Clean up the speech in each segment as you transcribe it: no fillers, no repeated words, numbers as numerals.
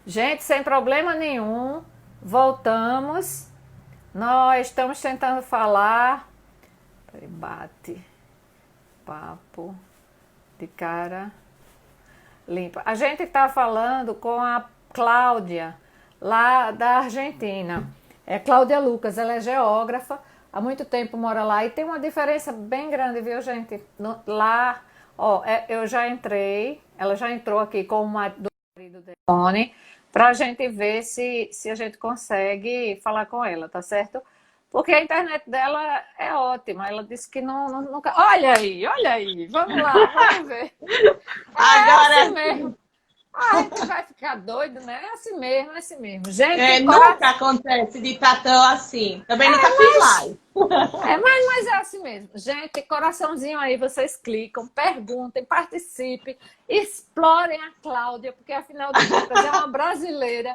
Gente, sem problema nenhum, voltamos. Nós estamos tentando falar. Peraí, bate, papo, de cara limpa. A gente está falando com a Cláudia, lá da Argentina. É Cláudia Lucas, ela é geógrafa, há muito tempo mora lá e tem uma diferença bem grande, viu, gente? Lá, ó, eu já entrei, ela já entrou aqui com o marido dele, para a gente ver se a gente consegue falar com ela, tá certo? Porque a internet dela é ótima. Ela disse que nunca. Olha aí, vamos lá, vamos ver. É assim Agora, mesmo. Ah, a gente vai ficar doido, né? É assim mesmo, é assim mesmo. Gente, nunca acontece de estar tão assim. Também nunca fiz live. mas é assim mesmo. Gente, coraçãozinho aí, vocês clicam, perguntem, participem, explorem a Cláudia, porque afinal de contas é uma brasileira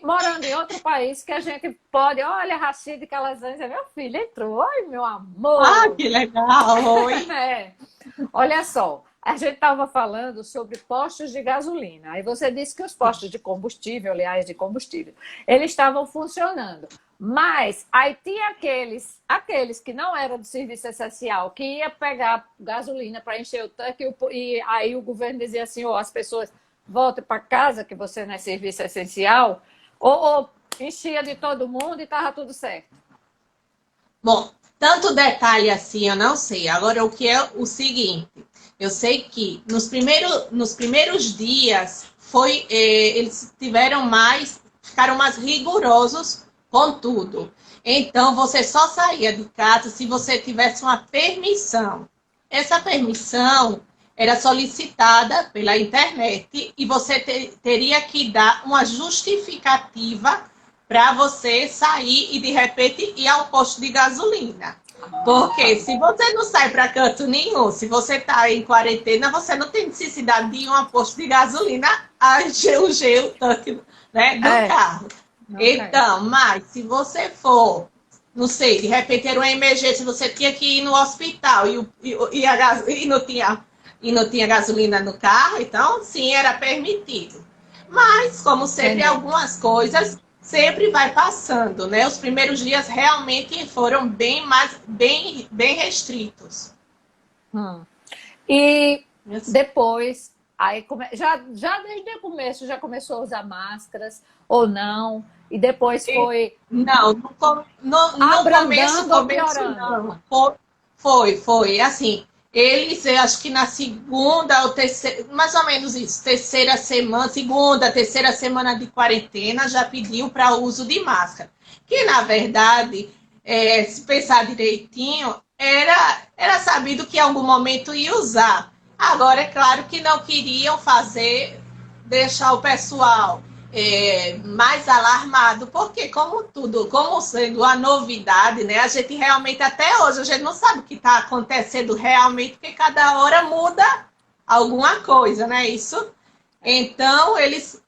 morando em outro país que a gente pode. Olha, Rachid Calazans é meu filho, entrou. Oi, meu Ah, amor. que legal! Oi! É. Olha só, a gente estava falando sobre postos de gasolina. Aí você disse que os postos de combustível, aliás, de combustível, eles estavam funcionando. Mas aí tinha aqueles que não eram do serviço essencial, que ia pegar gasolina para encher o tanque, e aí o governo dizia assim, ó, as pessoas voltem para casa, que você não é serviço essencial, ou enchia de todo mundo e estava tudo certo. Bom, tanto detalhe assim eu não sei. Agora, o que é o seguinte: eu sei que nos primeiros dias eles ficaram mais rigorosos com tudo. Então, você só saía de casa se você tivesse uma permissão. Essa permissão era solicitada pela internet e você teria que dar uma justificativa para você sair e de repente ir ao posto de gasolina. Porque se você não sai para canto nenhum, se você está em quarentena, você não tem necessidade de ir a um posto de gasolina a encher o tanque, né, do É, carro. ok. Então, mas se você for, não sei, de repente era uma emergência, você tinha que ir no hospital e não tinha gasolina no carro, então sim, era permitido. Mas, como sempre, Entendi. algumas coisas sempre vai passando, né? Os primeiros dias realmente foram bem restritos. Hum. E Yes. depois, aí já desde o começo já começou a usar máscaras ou não, e depois foi Não, no começo, abrandando ou começo piorando. não. Foi. Assim, eles, eu acho que na segunda ou terceira, mais ou menos isso, terceira semana, segunda, terceira semana de quarentena, já pediu para uso de máscara. Que, na verdade, se pensar direitinho, era sabido que em algum momento ia usar. Agora, é claro que não queriam deixar o pessoal mais alarmado, porque como tudo, como sendo uma novidade, né? A gente realmente, até hoje, a gente não sabe o que está acontecendo realmente, porque cada hora muda alguma coisa, né? Isso. Então, eles,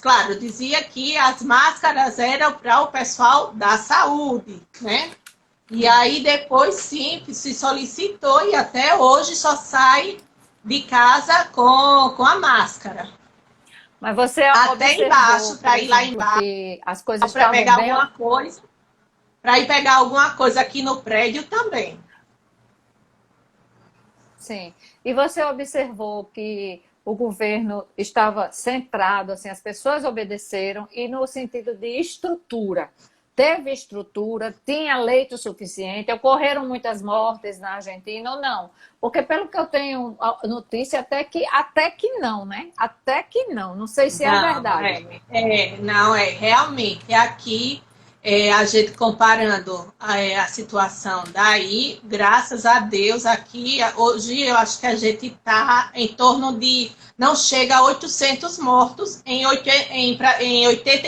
claro, dizia que as máscaras eram para o pessoal da saúde, né? E aí depois sim se solicitou e até hoje só sai de casa com a máscara. Mas você Até observou, embaixo, por para ir lá exemplo, embaixo, que as coisas para estavam pegar bem. alguma coisa, para ir pegar alguma coisa aqui no prédio também. Sim. E você observou que o governo estava centrado, assim, as pessoas obedeceram e no sentido de estrutura. Teve estrutura, tinha leito suficiente, ocorreram muitas mortes na Argentina ou não? Porque pelo que eu tenho notícia, até que não, né? Até que não. Não sei se é Não, verdade. não, realmente, aqui, a gente comparando a situação daí, graças a Deus, aqui, hoje eu acho que a gente está em torno de, não chega a 800 mortos em 80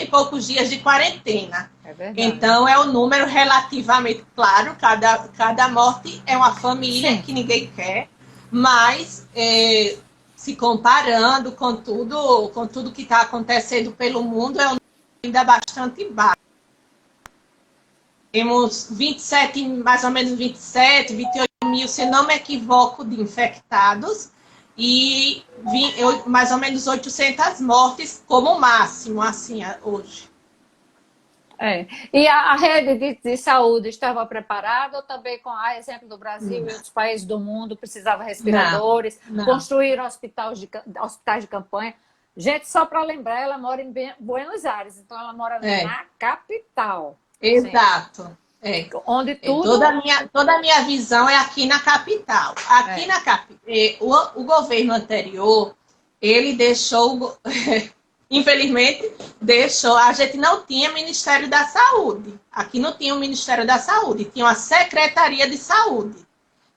e poucos dias de quarentena. É verdade. Então, é um número relativamente claro, cada morte é uma família Sim. que ninguém quer, mas se comparando com tudo que está acontecendo pelo mundo, é um número ainda bastante baixo. Temos 27, mais ou menos 27, 28 mil, se não me equivoco, de infectados mais ou menos 800 mortes como máximo, assim, hoje. É. E a rede de saúde estava preparada ou também, com a exemplo do Brasil e Não, outros países do mundo, precisava não, respiradores, não. construíram hospitais de campanha? Gente, só para lembrar, ela mora em Buenos Aires, então ela mora É, na capital. Sim. exato. É. Onde É, toda a tudo. minha, toda a minha visão é aqui na capital. Aqui É. na capital, o governo anterior, ele deixou, infelizmente, deixou, a gente não tinha Ministério da Saúde. Aqui não tinha o Ministério da Saúde, tinha uma Secretaria de Saúde.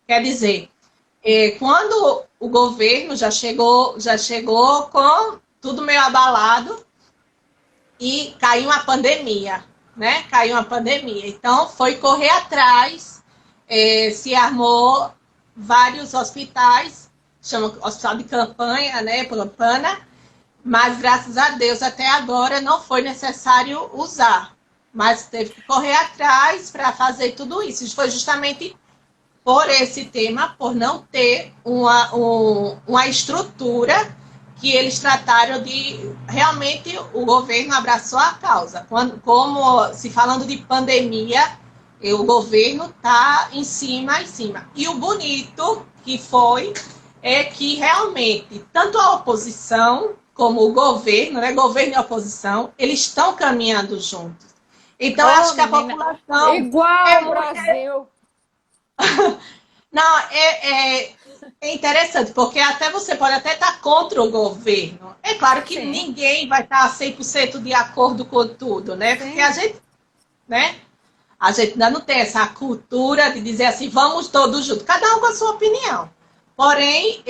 Quer dizer, quando o governo já chegou com tudo meio abalado e caiu uma pandemia, né? Caiu uma pandemia. Então, foi correr atrás, se armou vários hospitais, chama hospital de campanha, né? Pana, mas graças a Deus até agora não foi necessário usar. Mas teve que correr atrás para fazer tudo isso. Isso foi justamente por esse tema, por não ter uma estrutura que eles trataram de... Realmente, o governo abraçou a causa. Como se falando de pandemia, o governo está em cima, em cima. E o bonito que foi é que realmente, tanto a oposição como o governo, né, governo e oposição, eles estão caminhando juntos. Então, eu Oh, acho que a menina, população é igual o muito... Brasil. Não, é interessante, porque até você pode até estar contra o governo. É claro que Sim, ninguém vai estar 100% de acordo com tudo, né? Porque sim. né? A gente ainda não tem essa cultura de dizer assim, vamos todos juntos, cada um com a sua opinião. Porém,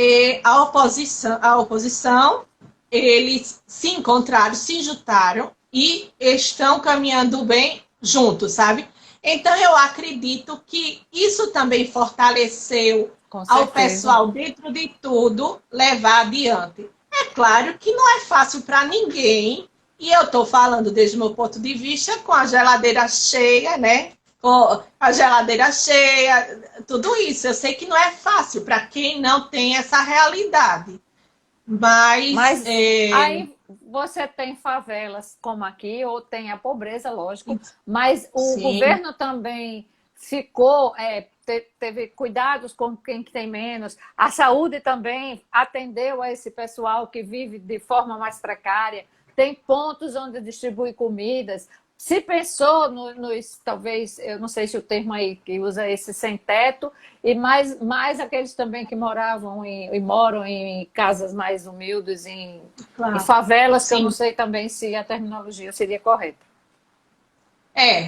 a oposição, eles se encontraram, se juntaram e estão caminhando bem juntos, sabe? Então, eu acredito que isso também fortaleceu Com ao certeza. pessoal, dentro de tudo, levar adiante. É claro que não é fácil para ninguém, e eu estou falando desde o meu ponto de vista, com a geladeira cheia, né? Com a geladeira cheia, tudo isso. Eu sei que não é fácil para quem não tem essa realidade. Mas, Mas aí você tem favelas como aqui, ou tem a pobreza, lógico, mas o sim, governo também ficou, teve cuidados com quem tem menos, a saúde também atendeu a esse pessoal que vive de forma mais precária, tem pontos onde distribui comidas. Se pensou nos, talvez, eu não sei se o termo aí que usa esse sem teto, e mais aqueles também que e moram em casas mais humildes, em claro. favelas, que eu não Sim. sei também se a terminologia seria correta.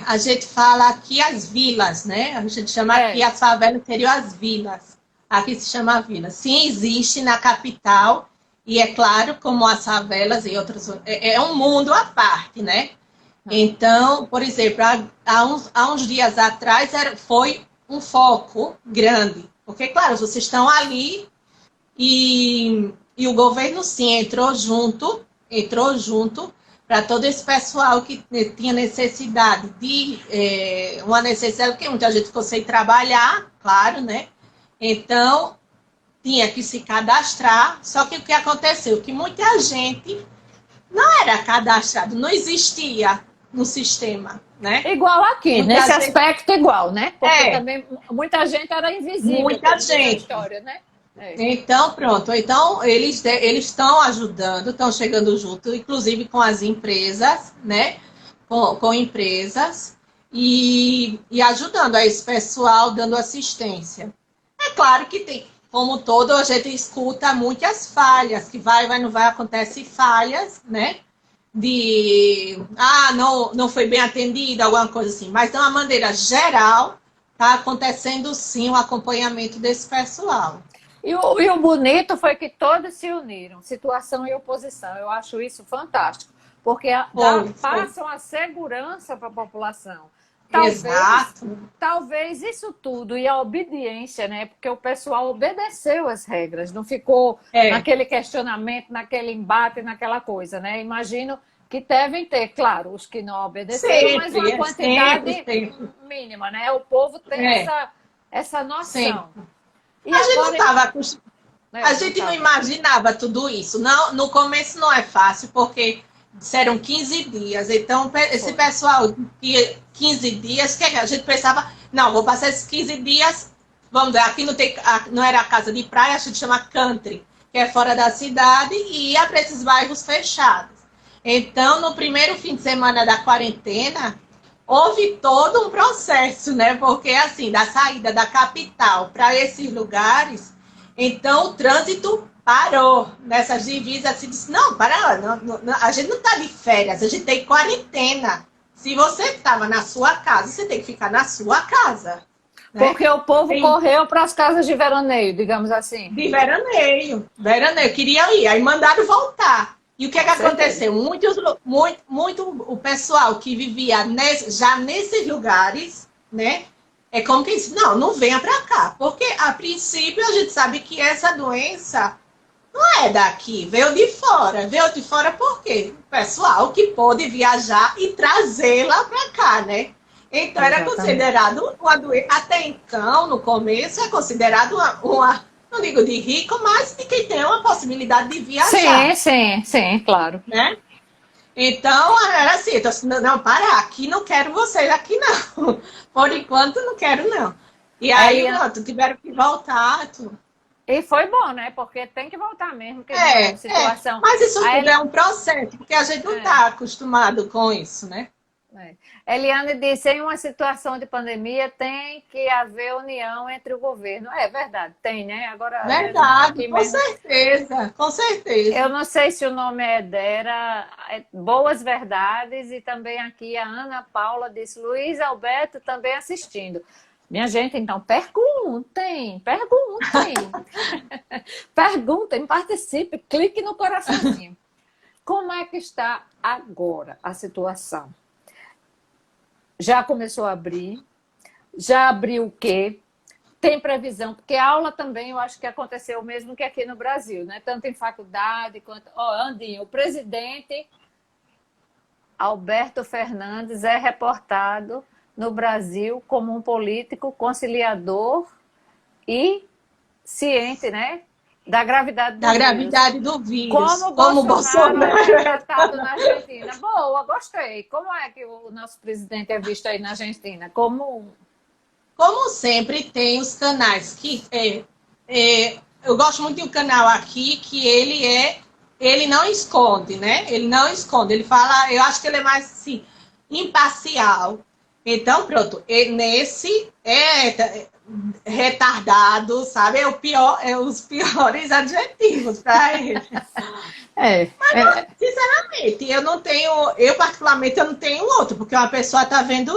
A gente fala aqui as vilas, né? A gente chama aqui É, as favelas seriam as vilas. Aqui se chama vila. Sim, existe na capital, e é claro, como as favelas e outros, é um mundo à parte, né? Então, por exemplo, há uns dias atrás foi um foco grande, porque, claro, vocês estão ali e o governo, sim, entrou junto para todo esse pessoal que tinha necessidade uma necessidade, porque muita gente ficou sem trabalhar, claro, né? Então, tinha que se cadastrar, só que o que aconteceu? Que muita gente não era cadastrado, não existia no sistema, né? igual aqui, Muita nesse gente, aspecto igual, né? Porque é, também muita gente era invisível, muita como diz a gente. história, né? É. Então, pronto. Então, eles estão ajudando, estão chegando junto, inclusive com as empresas, né? Com empresas e ajudando a esse pessoal, dando assistência. É claro que tem, como todo, a gente escuta muitas falhas, que vai, não vai, acontece falhas, né? Não foi bem atendida, alguma coisa assim. Mas, de uma maneira geral, está acontecendo sim o acompanhamento desse pessoal. E o bonito foi que todos se uniram, situação e oposição. Eu acho isso fantástico, porque Foi. passam a segurança para a população. Talvez, Exato. talvez isso tudo e a obediência, né? Porque o pessoal obedeceu as regras, não ficou É, naquele questionamento, naquele embate, naquela coisa, né? Imagino que devem ter, claro, os que não obedeceram, mas uma sempre, quantidade sempre. mínima, né? O povo tem É, essa noção. sempre. E A gente não agora estava acostumado. A gente não imaginava tudo isso. Não, no começo não é fácil, porque disseram 15 dias. Então, esse pessoal, 15 dias, que a gente pensava, não, vou passar esses 15 dias, vamos ver, aqui não era a casa de praia, a gente chama country, que é fora da cidade, e ia para esses bairros fechados. Então, no primeiro fim de semana da quarentena, houve todo um processo, né? Porque, assim, da saída da capital para esses lugares, então o trânsito parou nessas divisas. Se disse, não, para, não, a gente não está de férias, a gente tem quarentena. Se você estava na sua casa, você tem que ficar na sua casa. Né? Porque o povo correu para as casas de veraneio, digamos assim. De veraneio, queria ir, aí mandaram voltar. E o que é que aconteceu? Muito o pessoal que vivia já nesses lugares, né? É como que disse, não venha para cá. Porque, a princípio, a gente sabe que essa doença não é daqui, veio de fora. Veio de fora por quê? O pessoal que pôde viajar e trazê-la para cá, né? Então, era considerado uma doença. Até então, no começo, é considerado uma não digo de rico, mas de quem tem uma possibilidade de viajar. Sim, claro. Né? Então, era assim, eu tô assim, não, para, aqui não quero vocês, aqui não. Por enquanto, não quero, não. E aí, pronto, tiveram que voltar. E foi bom, né? Porque tem que voltar mesmo, que situação. Mas isso tudo é um processo, porque a gente não está acostumado com isso, né? Eliane disse, em uma situação de pandemia tem que haver união entre o governo. É verdade, tem, né? Agora, verdade, com certeza. Eu não sei se o nome é Dera, Boas Verdades, e também aqui a Ana Paula disse, Luiz Alberto também assistindo. Minha gente, então, perguntem. Perguntem, participem, clique no coraçãozinho. Como é que está agora a situação? Já começou a abrir? Já abriu o quê? Tem previsão? Porque a aula também, eu acho que aconteceu o mesmo que aqui no Brasil, né? Tanto em faculdade quanto... Andinho, o presidente Alberto Fernandes é reportado no Brasil como um político conciliador e ciente, né? Da gravidade do vírus. Como Bolsonaro é tratado na Argentina. Boa, gostei. Como é que o nosso presidente é visto aí na Argentina? Como sempre, tem os canais que... eu gosto muito de um canal aqui que ele não esconde, né? Ele não esconde. Ele fala... Eu acho que ele é mais, assim, imparcial. Então, pronto. Nesse... retardado, sabe? Os piores adjetivos para ele. Mas, sinceramente, eu particularmente, eu não tenho outro, porque uma pessoa está vendo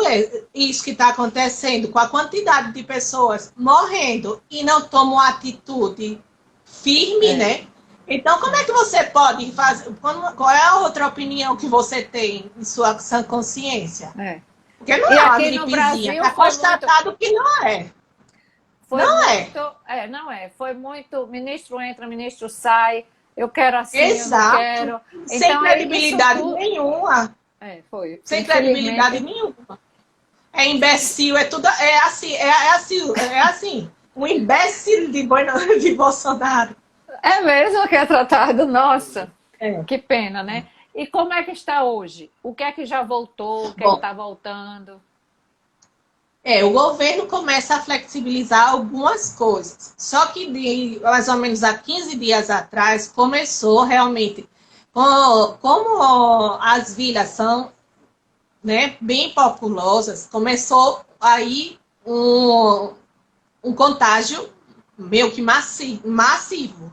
isso que está acontecendo, com a quantidade de pessoas morrendo e não toma uma atitude firme, né? Então, como é que você pode fazer? Qual é a outra opinião que você tem em sua sã consciência? Porque não é uma gripezinha, está constatado que não é. Não é. Foi muito, ministro entra, ministro sai, eu quero assim, exato. Eu não quero. Sem credibilidade nenhuma. Foi. Sem credibilidade nenhuma. É imbecil, é tudo, é assim, um imbecil de Bolsonaro. É mesmo que é tratado, nossa, que pena, né? E como é que está hoje? O que é que já voltou, o que é que está voltando? O governo começa a flexibilizar algumas coisas. Só que mais ou menos há 15 dias atrás começou realmente, como as vilas são, né, bem populosas, começou aí um contágio meio que massivo.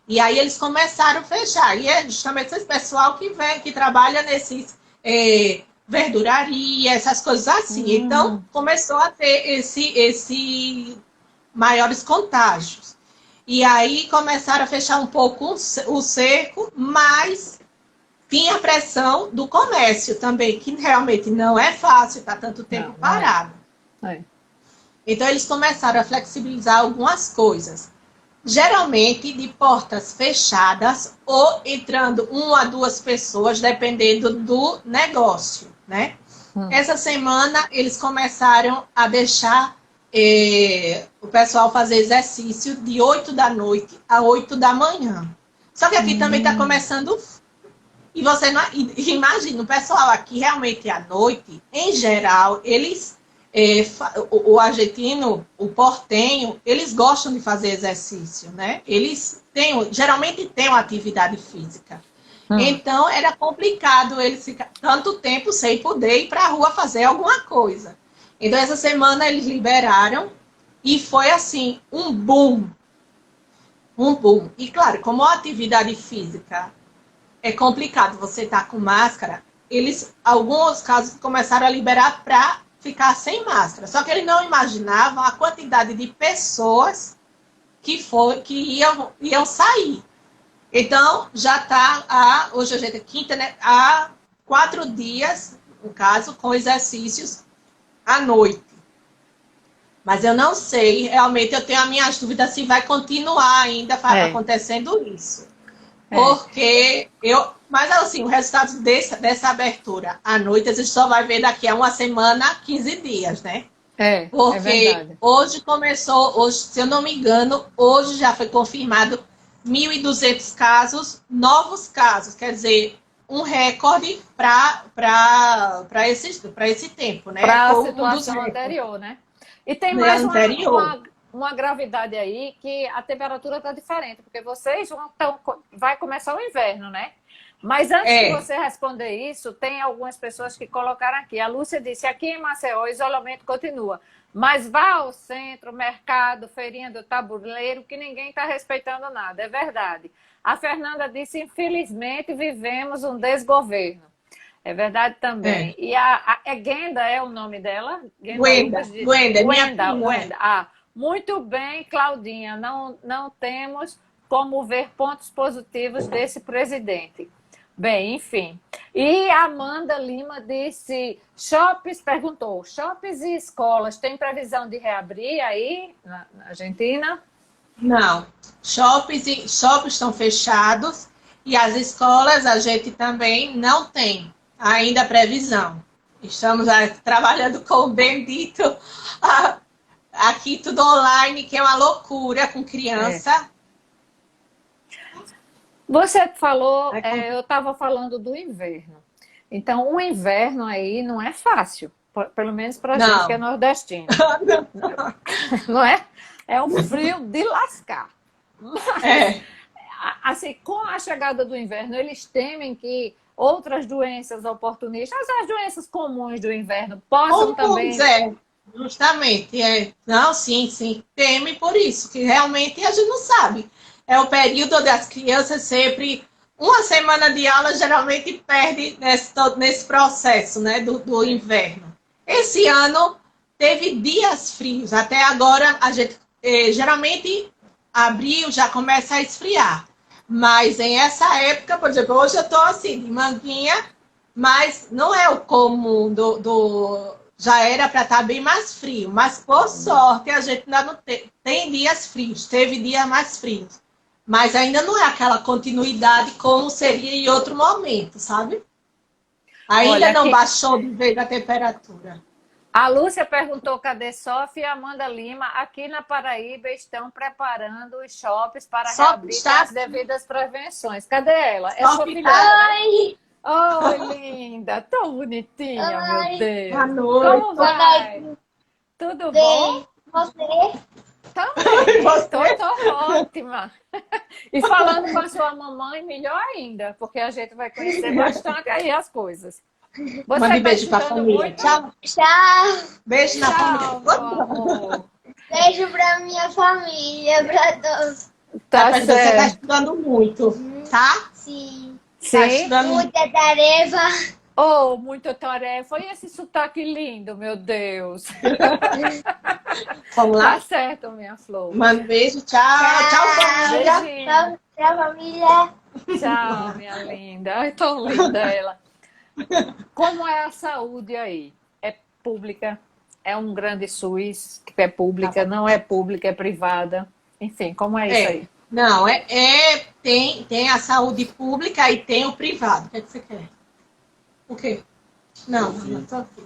E aí eles começaram a fechar. E é justamente esse pessoal que trabalha nesses... verduraria, essas coisas assim. Então, começou a ter esse maiores contágios. E aí, começaram a fechar um pouco o cerco, mas tinha a pressão do comércio também, que realmente não é fácil estar tanto tempo parado. Então, eles começaram a flexibilizar algumas coisas. Geralmente de portas fechadas ou entrando 1 a 2 pessoas, dependendo do negócio, né? Essa semana eles começaram a deixar o pessoal fazer exercício de 8 da noite a 8 da manhã. Só que aqui também está começando. E você não, imagina, o pessoal aqui realmente à noite, em geral, eles, o argentino, o portenho, eles gostam de fazer exercício, né? Eles geralmente têm uma atividade física. Então, era complicado eles ficar tanto tempo sem poder ir para a rua fazer alguma coisa. Então, essa semana eles liberaram e foi assim, um boom. Um boom. E claro, como a atividade física é complicado, você tá com máscara, alguns casos começaram a liberar para ficar sem máscara. Só que eles não imaginavam a quantidade de pessoas que iam sair. Então, já está, hoje a gente é quinta, né? Há 4 dias, no caso, com exercícios à noite. Mas eu não sei, realmente eu tenho as minhas dúvidas se vai continuar ainda acontecendo isso. Porque mas assim, o resultado dessa abertura à noite, a gente só vai ver daqui a uma semana, 15 dias, né? Porque hoje, se eu não me engano, hoje já foi confirmado 1.200 casos, novos casos, quer dizer, um recorde para esse tempo, né? Para a situação anterior, né? E tem mais uma gravidade aí, que a temperatura está diferente, porque vocês vai começar o inverno, né? Mas antes de você responder isso, tem algumas pessoas que colocaram aqui. A Lúcia disse, aqui em Maceió, o isolamento continua. Mas vá ao centro, mercado, feirinha do tabuleiro, que ninguém está respeitando nada. É verdade. A Fernanda disse, infelizmente, vivemos um desgoverno. É verdade também. E a Genda é o nome dela? Gwenda. Muito bem, Claudinha. Não temos como ver pontos positivos desse presidente. Bem, enfim. E a Amanda Lima disse, perguntou, shoppings e escolas têm previsão de reabrir aí na Argentina? Não. Shoppings estão fechados e as escolas a gente também não tem ainda previsão. Estamos trabalhando com o bendito aqui tudo online, que é uma loucura com criança. Você falou, eu estava falando do inverno. Então, o inverno aí não é fácil, pelo menos para a gente que é nordestino. Não é? É um frio de lascar. Mas, assim, com a chegada do inverno, eles temem que outras doenças oportunistas, as doenças comuns do inverno, possam também... Justamente. Não, sim. Teme por isso, que realmente a gente não sabe. É o período das crianças sempre... Uma semana de aula geralmente perde nesse processo, né, do inverno. Esse ano teve dias frios. Até agora, a gente geralmente abril já começa a esfriar. Mas em essa época, por exemplo, hoje eu estou assim, de manguinha, mas não é o comum já era para estar bem mais frio. Mas, por sorte, a gente ainda não tem dias frios. Teve dias mais frios. Mas ainda não é aquela continuidade como seria em outro momento, sabe? Ainda não baixou de vez a temperatura. A Lúcia perguntou, cadê Sofia e Amanda Lima? Aqui na Paraíba estão preparando os shoppings para reabrir as devidas prevenções. Cadê ela? É sua filha. Oi! Oi, linda! Tão bonitinha, meu Deus! Boa noite! Como vai? Tudo bom? Você? Também, tô ótima. E falando com a sua mamãe, melhor ainda, porque a gente vai conhecer bastante aí as coisas. Mande beijo pra família. Muito? Tchau. Beijo na família. Meu amor. Beijo pra minha família, pra todos. Tá certo. Você tá estudando muito, tá? Sim. Tá estudando... Muita tarefa. Oh, muita tarefa. E esse sotaque lindo, meu Deus. Vamos lá? Tá certo, minha flor. Manda beijo. Tchau, família. Beijinho. Tchau, família. Tchau, minha linda. Ai, tão linda ela. Como é a saúde aí? É pública? É um grande SUS que é pública? Não é pública, é privada? Enfim, como é isso aí? Não, tem a saúde pública e tem o privado. O que você quer? O quê? Não, tô aqui.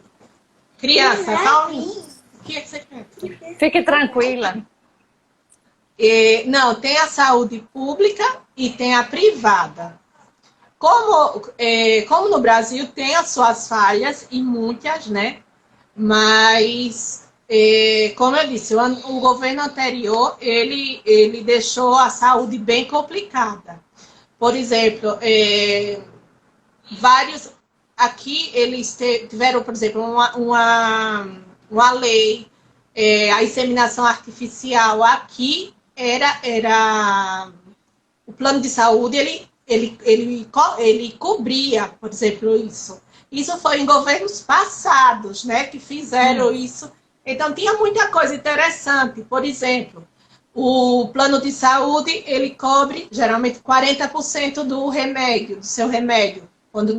Criança, calma. que é que você quer? Fique tranquila. Não, tem a saúde pública e tem a privada. Como no Brasil tem as suas falhas, e muitas, né? Mas, como eu disse, o governo anterior, ele deixou a saúde bem complicada. Por exemplo, vários... Aqui eles tiveram, por exemplo, uma lei, a inseminação artificial aqui era o plano de saúde, ele cobria, por exemplo, isso. Isso foi em governos passados, né, que fizeram isso. Então, tinha muita coisa interessante. Por exemplo, o plano de saúde, ele cobre, geralmente, 40% do remédio, do seu remédio. Quando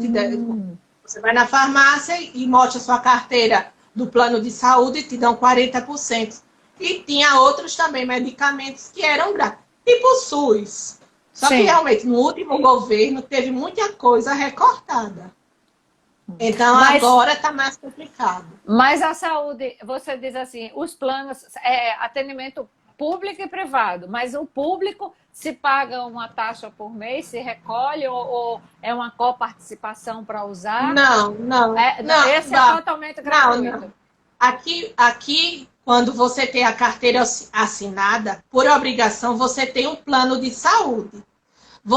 você vai na farmácia e mostra a sua carteira do plano de saúde, te dão 40%. E tinha outros também medicamentos que eram grátis. Tipo o SUS. Só que realmente no último governo teve muita coisa recortada. Então agora está mais complicado. Mas a saúde, você diz assim, os planos atendimento público e privado, mas o público se paga uma taxa por mês, se recolhe ou é uma coparticipação para usar? Não. Esse é totalmente gratuito. Não. Aqui, quando você tem a carteira assinada, por obrigação, você tem um plano de saúde.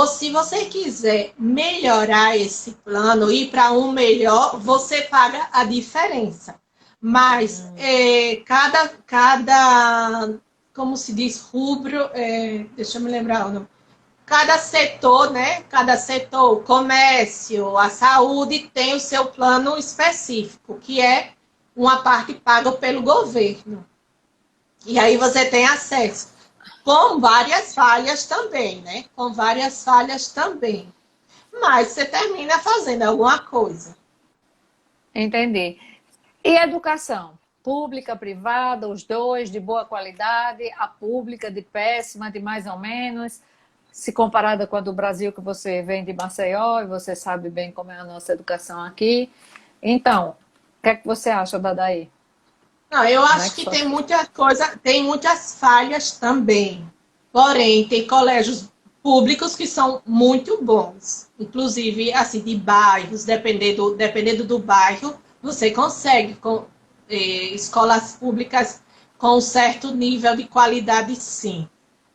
Se você quiser melhorar esse plano, ir para um melhor, você paga a diferença. Mas cada, como se diz, rubro, deixa eu me lembrar o nome. Cada setor, né? Cada setor, o comércio, a saúde, tem o seu plano específico, que é uma parte paga pelo governo. E aí você tem acesso. Com várias falhas também, né? Com várias falhas também. Mas você termina fazendo alguma coisa. Entendi. E educação? Pública, privada, os dois, de boa qualidade, a pública de péssima, de mais ou menos, se comparada com a do Brasil, que você vem de Maceió, e você sabe bem como é a nossa educação aqui. Então, o que é que você acha, Dadaí? Não, eu acho que tem muita coisa, tem muitas falhas também. Porém, tem colégios públicos que são muito bons. Inclusive, assim, de bairros, dependendo do bairro, você consegue escolas públicas com um certo nível de qualidade, sim.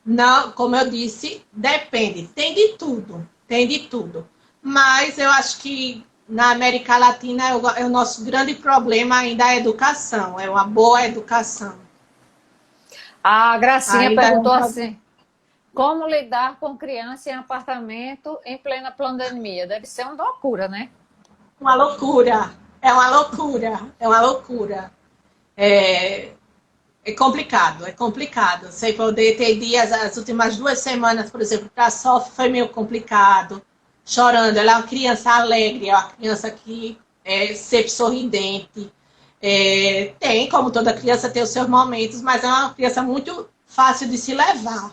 Não, como eu disse, depende. Tem de tudo, tem de tudo. Mas eu acho que na América Latina é o nosso grande problema ainda a educação, é uma boa educação. A Gracinha perguntou assim, como lidar com criança em apartamento em plena pandemia? Deve ser uma loucura, né? Uma loucura, é uma loucura, é uma loucura. É complicado, é complicado. Sem poder ter dias, as últimas 2 semanas, por exemplo, para a Sofia foi meio complicado. Chorando, ela é uma criança alegre, é uma criança que é sempre sorridente. Tem, como toda criança, tem os seus momentos, mas é uma criança muito fácil de se levar.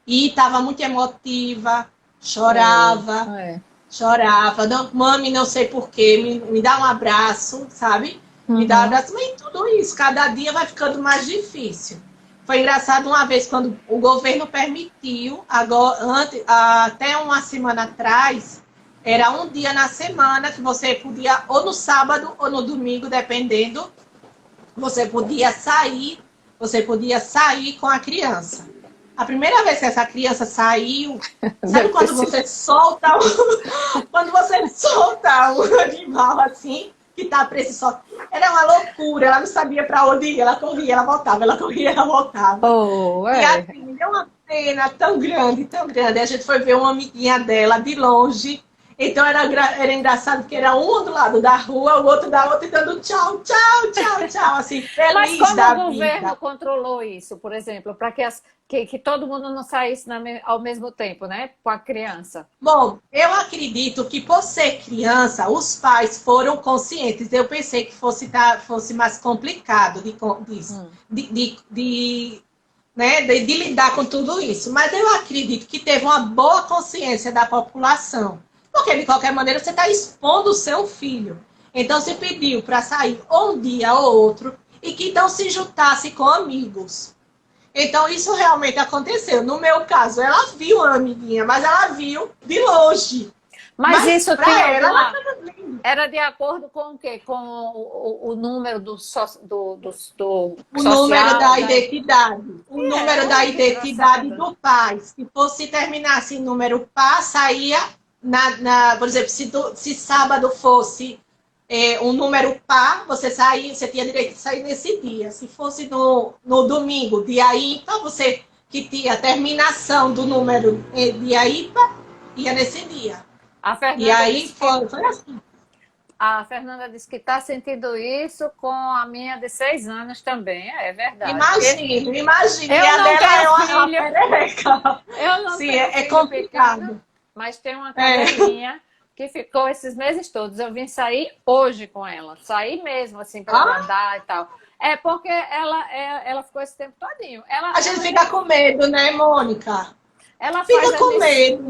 E estava muito emotiva, chorava, chorava. Não, mami, não sei porquê, me dá um abraço, sabe? Me dá um abraço, mas tudo isso, cada dia vai ficando mais difícil. Foi engraçado uma vez, quando o governo permitiu, até uma semana atrás, era um dia na semana que você podia, ou no sábado ou no domingo, dependendo, você podia sair com a criança. A primeira vez que essa criança saiu, sabe quando você solta o animal assim, que tá preso só. Era uma loucura, ela não sabia para onde ir, ela corria, ela voltava, ela corria, ela voltava. E assim, deu uma pena tão grande, tão grande. A gente foi ver uma amiguinha dela de longe, então era engraçado, porque era um do lado da rua, o outro da outra, e dando tchau, tchau, tchau, tchau, assim, feliz Mas como da o governo vida. controlou isso, por exemplo, para que todo mundo não saísse ao mesmo tempo, né, com a criança? Bom, eu acredito que por ser criança, os pais foram conscientes. Eu pensei que fosse mais complicado de lidar com tudo isso. Mas eu acredito que teve uma boa consciência da população. Porque, de qualquer maneira, você está expondo o seu filho. Então, você pediu para sair um dia ou outro. e que não se juntasse com amigos. Então, isso realmente aconteceu. No meu caso, ela viu a amiguinha, mas ela viu de longe. Mas isso pra tinha ela, alguma... ela estava vendo. Era de acordo com o quê? Com o número do O número social, da né? identidade. O número da Olha que identidade engraçado. do pai. Se fosse terminasse em número par, saía, por exemplo, se sábado fosse um número par, você tinha direito de sair nesse dia. Se fosse no domingo, dia ímpar, você que tinha a terminação do número dia ímpar, ia nesse dia. A E Fernanda aí disse que foi assim. a Fernanda disse que está sentindo isso com a minha de 6 anos também. É verdade. Imagino. E Eu a não dela é uma tenho filho. perereca. Eu não Sim, tenho é filho complicado. pequeno, mas tem uma É. cadelinha que ficou esses meses todos. Eu vim sair hoje com ela. Sair mesmo, assim, para Ah, andar e tal. É porque ela ficou esse tempo todinho. a gente fica com medo, né, Mônica? Ela faz Fica com medo.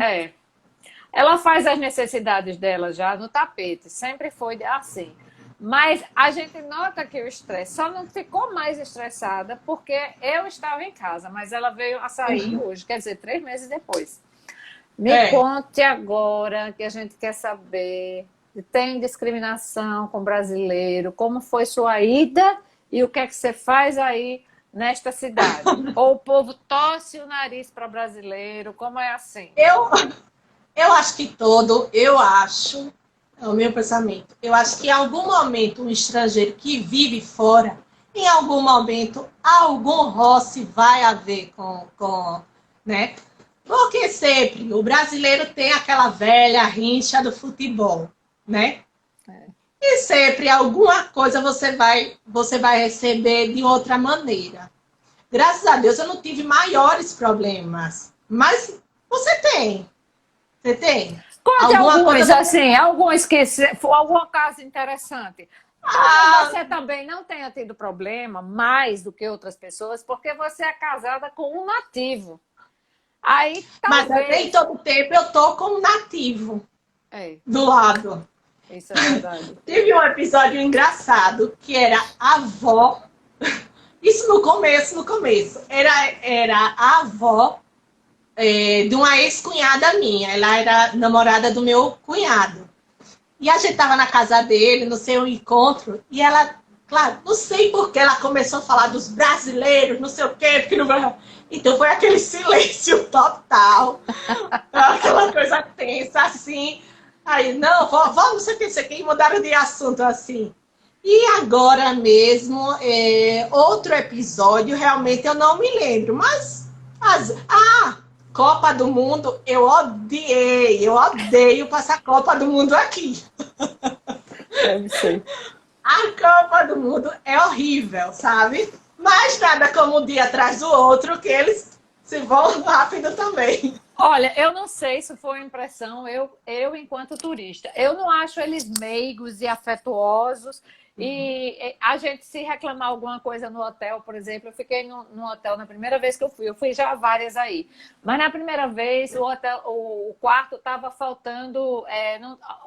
ela faz as necessidades dela já no tapete. Sempre foi assim. Mas a gente nota que o estresse só não ficou mais estressada porque eu estava em casa, mas ela veio a sair hoje, quer dizer, 3 meses depois. Me conte agora, que a gente quer saber. Tem discriminação com brasileiro? Como foi sua ida e o que é que você faz aí nesta cidade? Ou o povo torce o nariz para brasileiro? Como é assim? Eu acho que é o meu pensamento, eu acho que em algum momento um estrangeiro que vive fora, em algum momento, algum roce vai haver né? Porque sempre o brasileiro tem aquela velha rincha do futebol, né? E sempre alguma coisa você vai receber de outra maneira. Graças a Deus eu não tive maiores problemas, mas você tem. Você tem? Conte Alguma alguns, coisa... assim, alguns que for algum caso interessante. Talvez você também não tenha tido problema mais do que outras pessoas, porque você é casada com um nativo. Aí Mas talvez. nem todo tempo eu tô com um nativo do lado. Isso é verdade. Teve um episódio engraçado que era a avó. Isso no começo. Era a avó de uma ex-cunhada minha. Ela era namorada do meu cunhado. E a gente tava na casa dele, no seu encontro, e ela, claro, não sei por que ela começou a falar dos brasileiros, não sei o quê, porque não... Então foi aquele silêncio total, aquela coisa tensa, assim. Aí, não, vamos, não sei o que, e mudaram de assunto, assim. E agora mesmo, outro episódio, realmente eu não me lembro, mas... Copa do Mundo, eu odeio passar Copa do Mundo aqui. Deve ser. A Copa do Mundo é horrível, sabe? Mas nada como um dia atrás do outro, que eles se vão rápido também. Olha, eu não sei se foi impressão, eu enquanto turista, eu não acho eles meigos e afetuosos. E a gente, se reclamar alguma coisa no hotel, por exemplo, eu fiquei no hotel na primeira vez que eu fui já várias aí. Mas na primeira vez, o quarto estava faltando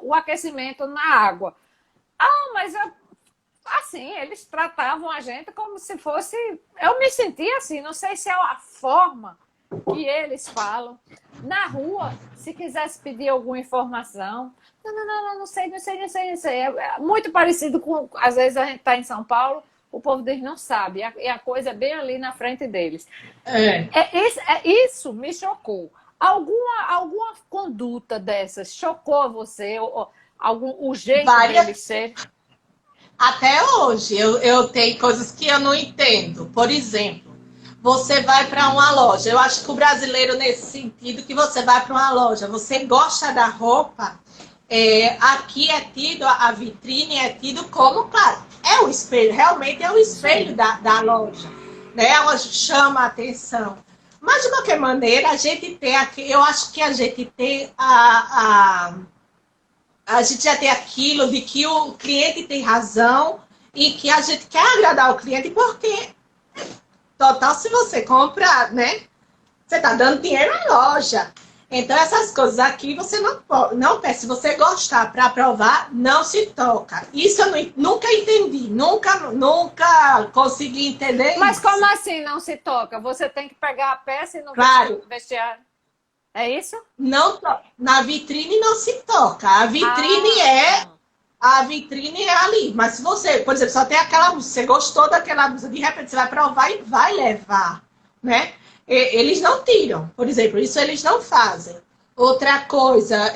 o aquecimento na água. Mas assim, eles tratavam a gente como se fosse... Eu me sentia assim, não sei se é a forma que eles falam. Na rua, se quisesse pedir alguma informação... Não sei. É muito parecido com... Às vezes a gente está em São Paulo, o povo deles não sabe. E a coisa é bem ali na frente deles. Isso me chocou. Alguma conduta dessas chocou você? O jeito deles ser? Até hoje, eu tenho coisas que eu não entendo. Por exemplo, você vai para uma loja. Eu acho que o brasileiro, nesse sentido, que você vai para uma loja, você gosta da roupa... aqui é tido, a vitrine é tido como, claro, é o espelho, realmente é o espelho da loja, né? Ela chama a atenção. Mas, de qualquer maneira, a gente tem aqui, eu acho que a gente tem a gente já tem aquilo de que o cliente tem razão e que a gente quer agradar o cliente, porque, total, se você compra, né? Você tá dando dinheiro à loja. Então, essas coisas aqui você não pode, não pede. Se você gostar para provar, não se toca. Isso eu nunca entendi, nunca consegui entender Mas como isso. assim não se toca? Você tem que pegar a peça e no Claro, vestiário. É isso? não na vitrine não se toca. Ah, A vitrine é ali. Mas se você, por exemplo, só tem aquela blusa, você gostou daquela blusa, de repente você vai provar e vai levar, né? Eles não tiram, por exemplo, isso eles não fazem. Outra coisa,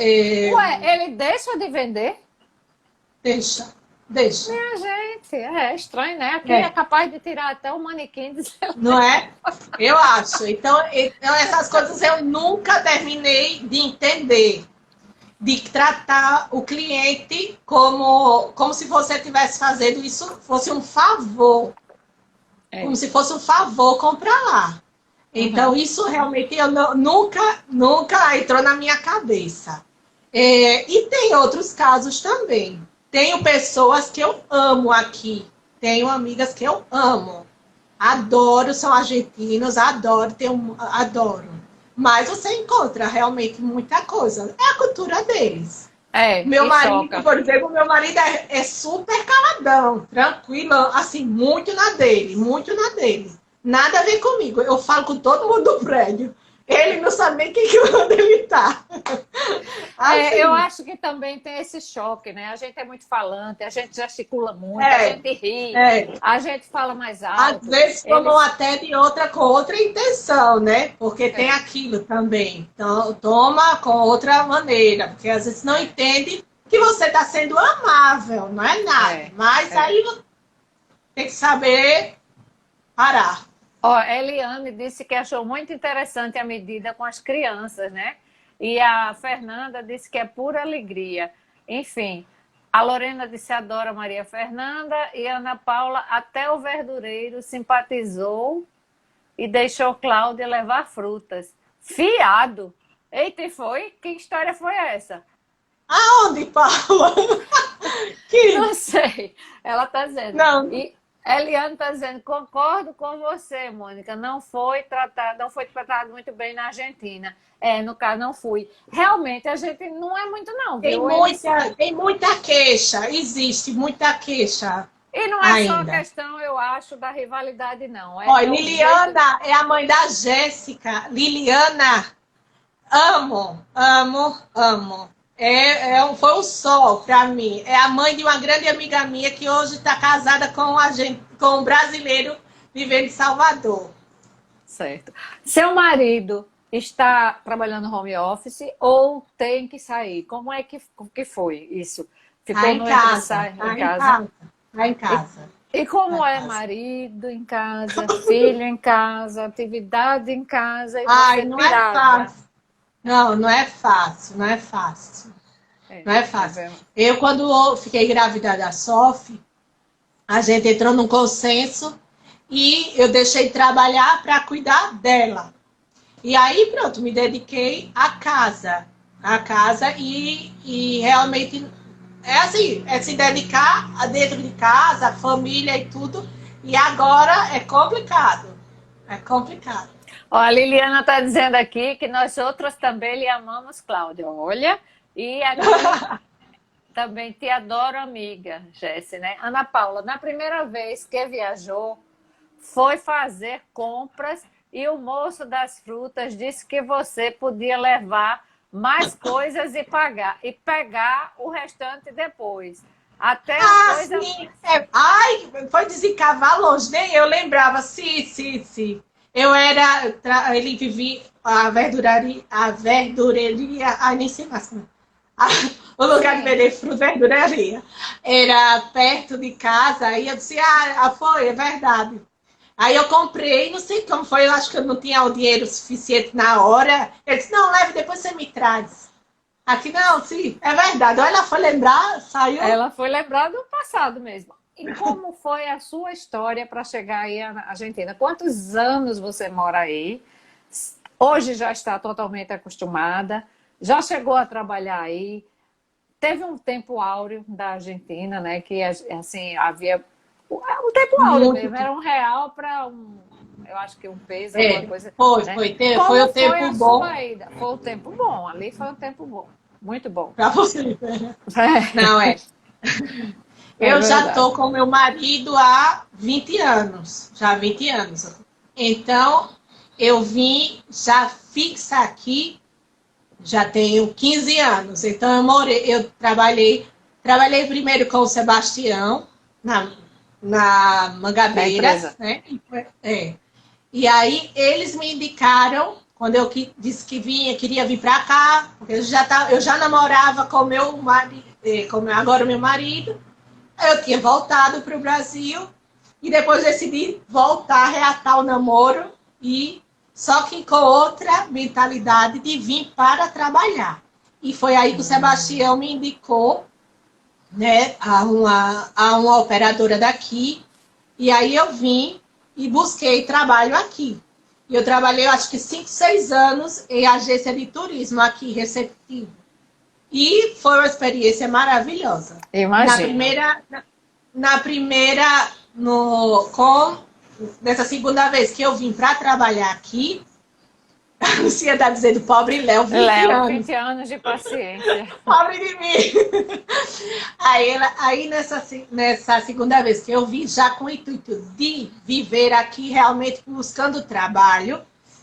ué, ele deixa de vender? deixa, deixa. Minha gente, é estranho, né? Aqui é É, capaz de tirar até o manequim de não é? Eu acho. Então, essas coisas eu nunca terminei de entender. De tratar o cliente como se você estivesse fazendo isso, fosse um favor. Como É. se fosse um favor comprar lá. Uhum. Então, isso realmente eu nunca entrou na minha cabeça. E tem outros casos também. Tenho pessoas que eu amo aqui. Tenho amigas que eu amo. Adoro, são argentinos, adoro. Mas você encontra realmente muita coisa. É a cultura deles. É, Meu e marido, choca. por exemplo, meu marido é super caladão, tranquilo, assim, muito na dele, muito na dele. Nada a ver comigo. Eu falo com todo mundo do prédio. Ele não sabe nem onde ele tá. É, eu Assim, acho que também tem esse choque, né? A gente é muito falante, a gente gesticula muito, a é, gente ri, é. a gente fala mais Às alto. vezes tomam Eles. até de outra com outra intenção, né? Porque tem É, aquilo também. Então, toma com outra maneira, porque às vezes não entende que você está sendo amável, não é nada. é, Mas é. aí tem que saber parar. Ó, a Eliane disse que achou muito interessante a medida com as crianças, né? E a Fernanda disse que é pura alegria. Enfim, a Lorena disse adora Maria Fernanda e a Ana Paula, até o verdureiro simpatizou e deixou Cláudia levar frutas. Fiado! Eita, e foi? Que história foi essa? Aonde, Paula? Que Não sei. Ela está dizendo. não. E Eliane está dizendo, concordo com você, Mônica. Não foi tratado muito bem na Argentina. É, no caso, não fui. Realmente, a gente não é muito, não, viu? Eles. Tem muita queixa, existe muita queixa E não é só a ainda. questão, eu acho, da rivalidade, não. Olha, É o jeito. Liliana é a mãe da Jéssica. Liliana, amo, amo, amo. Foi um sol para mim. É a mãe de uma grande amiga minha que hoje está casada com um brasileiro vivendo em Salvador. Certo. Seu marido está trabalhando home office ou tem que sair? Como é que foi isso? Tá Ficou em no entre e casa, sai em tá em casa? casa, tá em E, casa, e tá como em é casa. marido em casa, filho em casa, atividade em casa e você Ai, não é pirada? fácil. Não, não é fácil, não é fácil. É, Não é tá fácil. vendo? Eu, quando fiquei grávida da Sophie, a gente entrou num consenso e eu deixei de trabalhar para cuidar dela. E aí, pronto, me dediquei à casa. À casa e realmente é assim, é se dedicar a dentro de casa, a família e tudo. E agora é complicado. É complicado. Ó, a Liliana está dizendo aqui que nós outras também lhe amamos, Cláudia. Olha, e aqui também te adoro, amiga, Jéssica, né? Ana Paula, na primeira vez que viajou, foi fazer compras e o moço das frutas disse que você podia levar mais coisas e pegar o restante depois. Até a Ah, coisa. sim. Ai, foi desencavar longe, nem eu lembrava. Sim, sim, sim. Eu era. Ele vivia a verdureria. Ai, nem sei mais como. Ah, o lugar de Sim, vender fruta, verdureria. Era perto de casa. Aí eu disse: foi, é verdade. Aí eu comprei, não sei como foi, eu acho que eu não tinha o dinheiro suficiente na hora. Ele disse: não, leve, depois você me traz. Aqui não, sim, é verdade. Olha, ela foi lembrar, saiu. ela foi lembrar do passado mesmo. E como foi a sua história para chegar aí à Argentina? Quantos anos você mora aí? Hoje já está totalmente acostumada? Já chegou a trabalhar aí? Teve um tempo áureo da Argentina, né? Que assim havia o tempo áureo Muito. mesmo, era um real para Eu acho que um peso, alguma É, coisa, foi, né? foi, foi Como o foi tempo a bom sua ida? Foi o tempo bom, ali foi um tempo bom, muito bom. para você. Não, É eu já verdade. estou com meu marido há 20 anos, já há 20 anos. Então, eu vim já fixa aqui, já tenho 15 anos. Então, eu trabalhei primeiro com o Sebastião, na Da Mangabeiras, empresa. né? É. E aí, eles me indicaram, quando eu disse que queria vir para cá, porque eu já namorava com meu marido, agora o meu marido. Eu tinha voltado para o Brasil e depois decidi voltar, reatar o namoro, e só que com outra mentalidade de vir para trabalhar. E foi aí que o Sebastião me indicou, né, a uma operadora daqui, e aí eu vim e busquei trabalho aqui. E eu trabalhei, acho que 5, 6 anos em agência de turismo aqui, receptivo. E foi uma experiência maravilhosa. Na Imagino. primeira, na primeira, nessa segunda vez que eu vim para trabalhar aqui, a Lucia está dizendo, pobre Léo, 20 Léo, anos, 20 anos de paciência. pobre de mim. Aí nessa segunda vez que eu vim, já com o intuito de viver aqui, realmente buscando trabalho,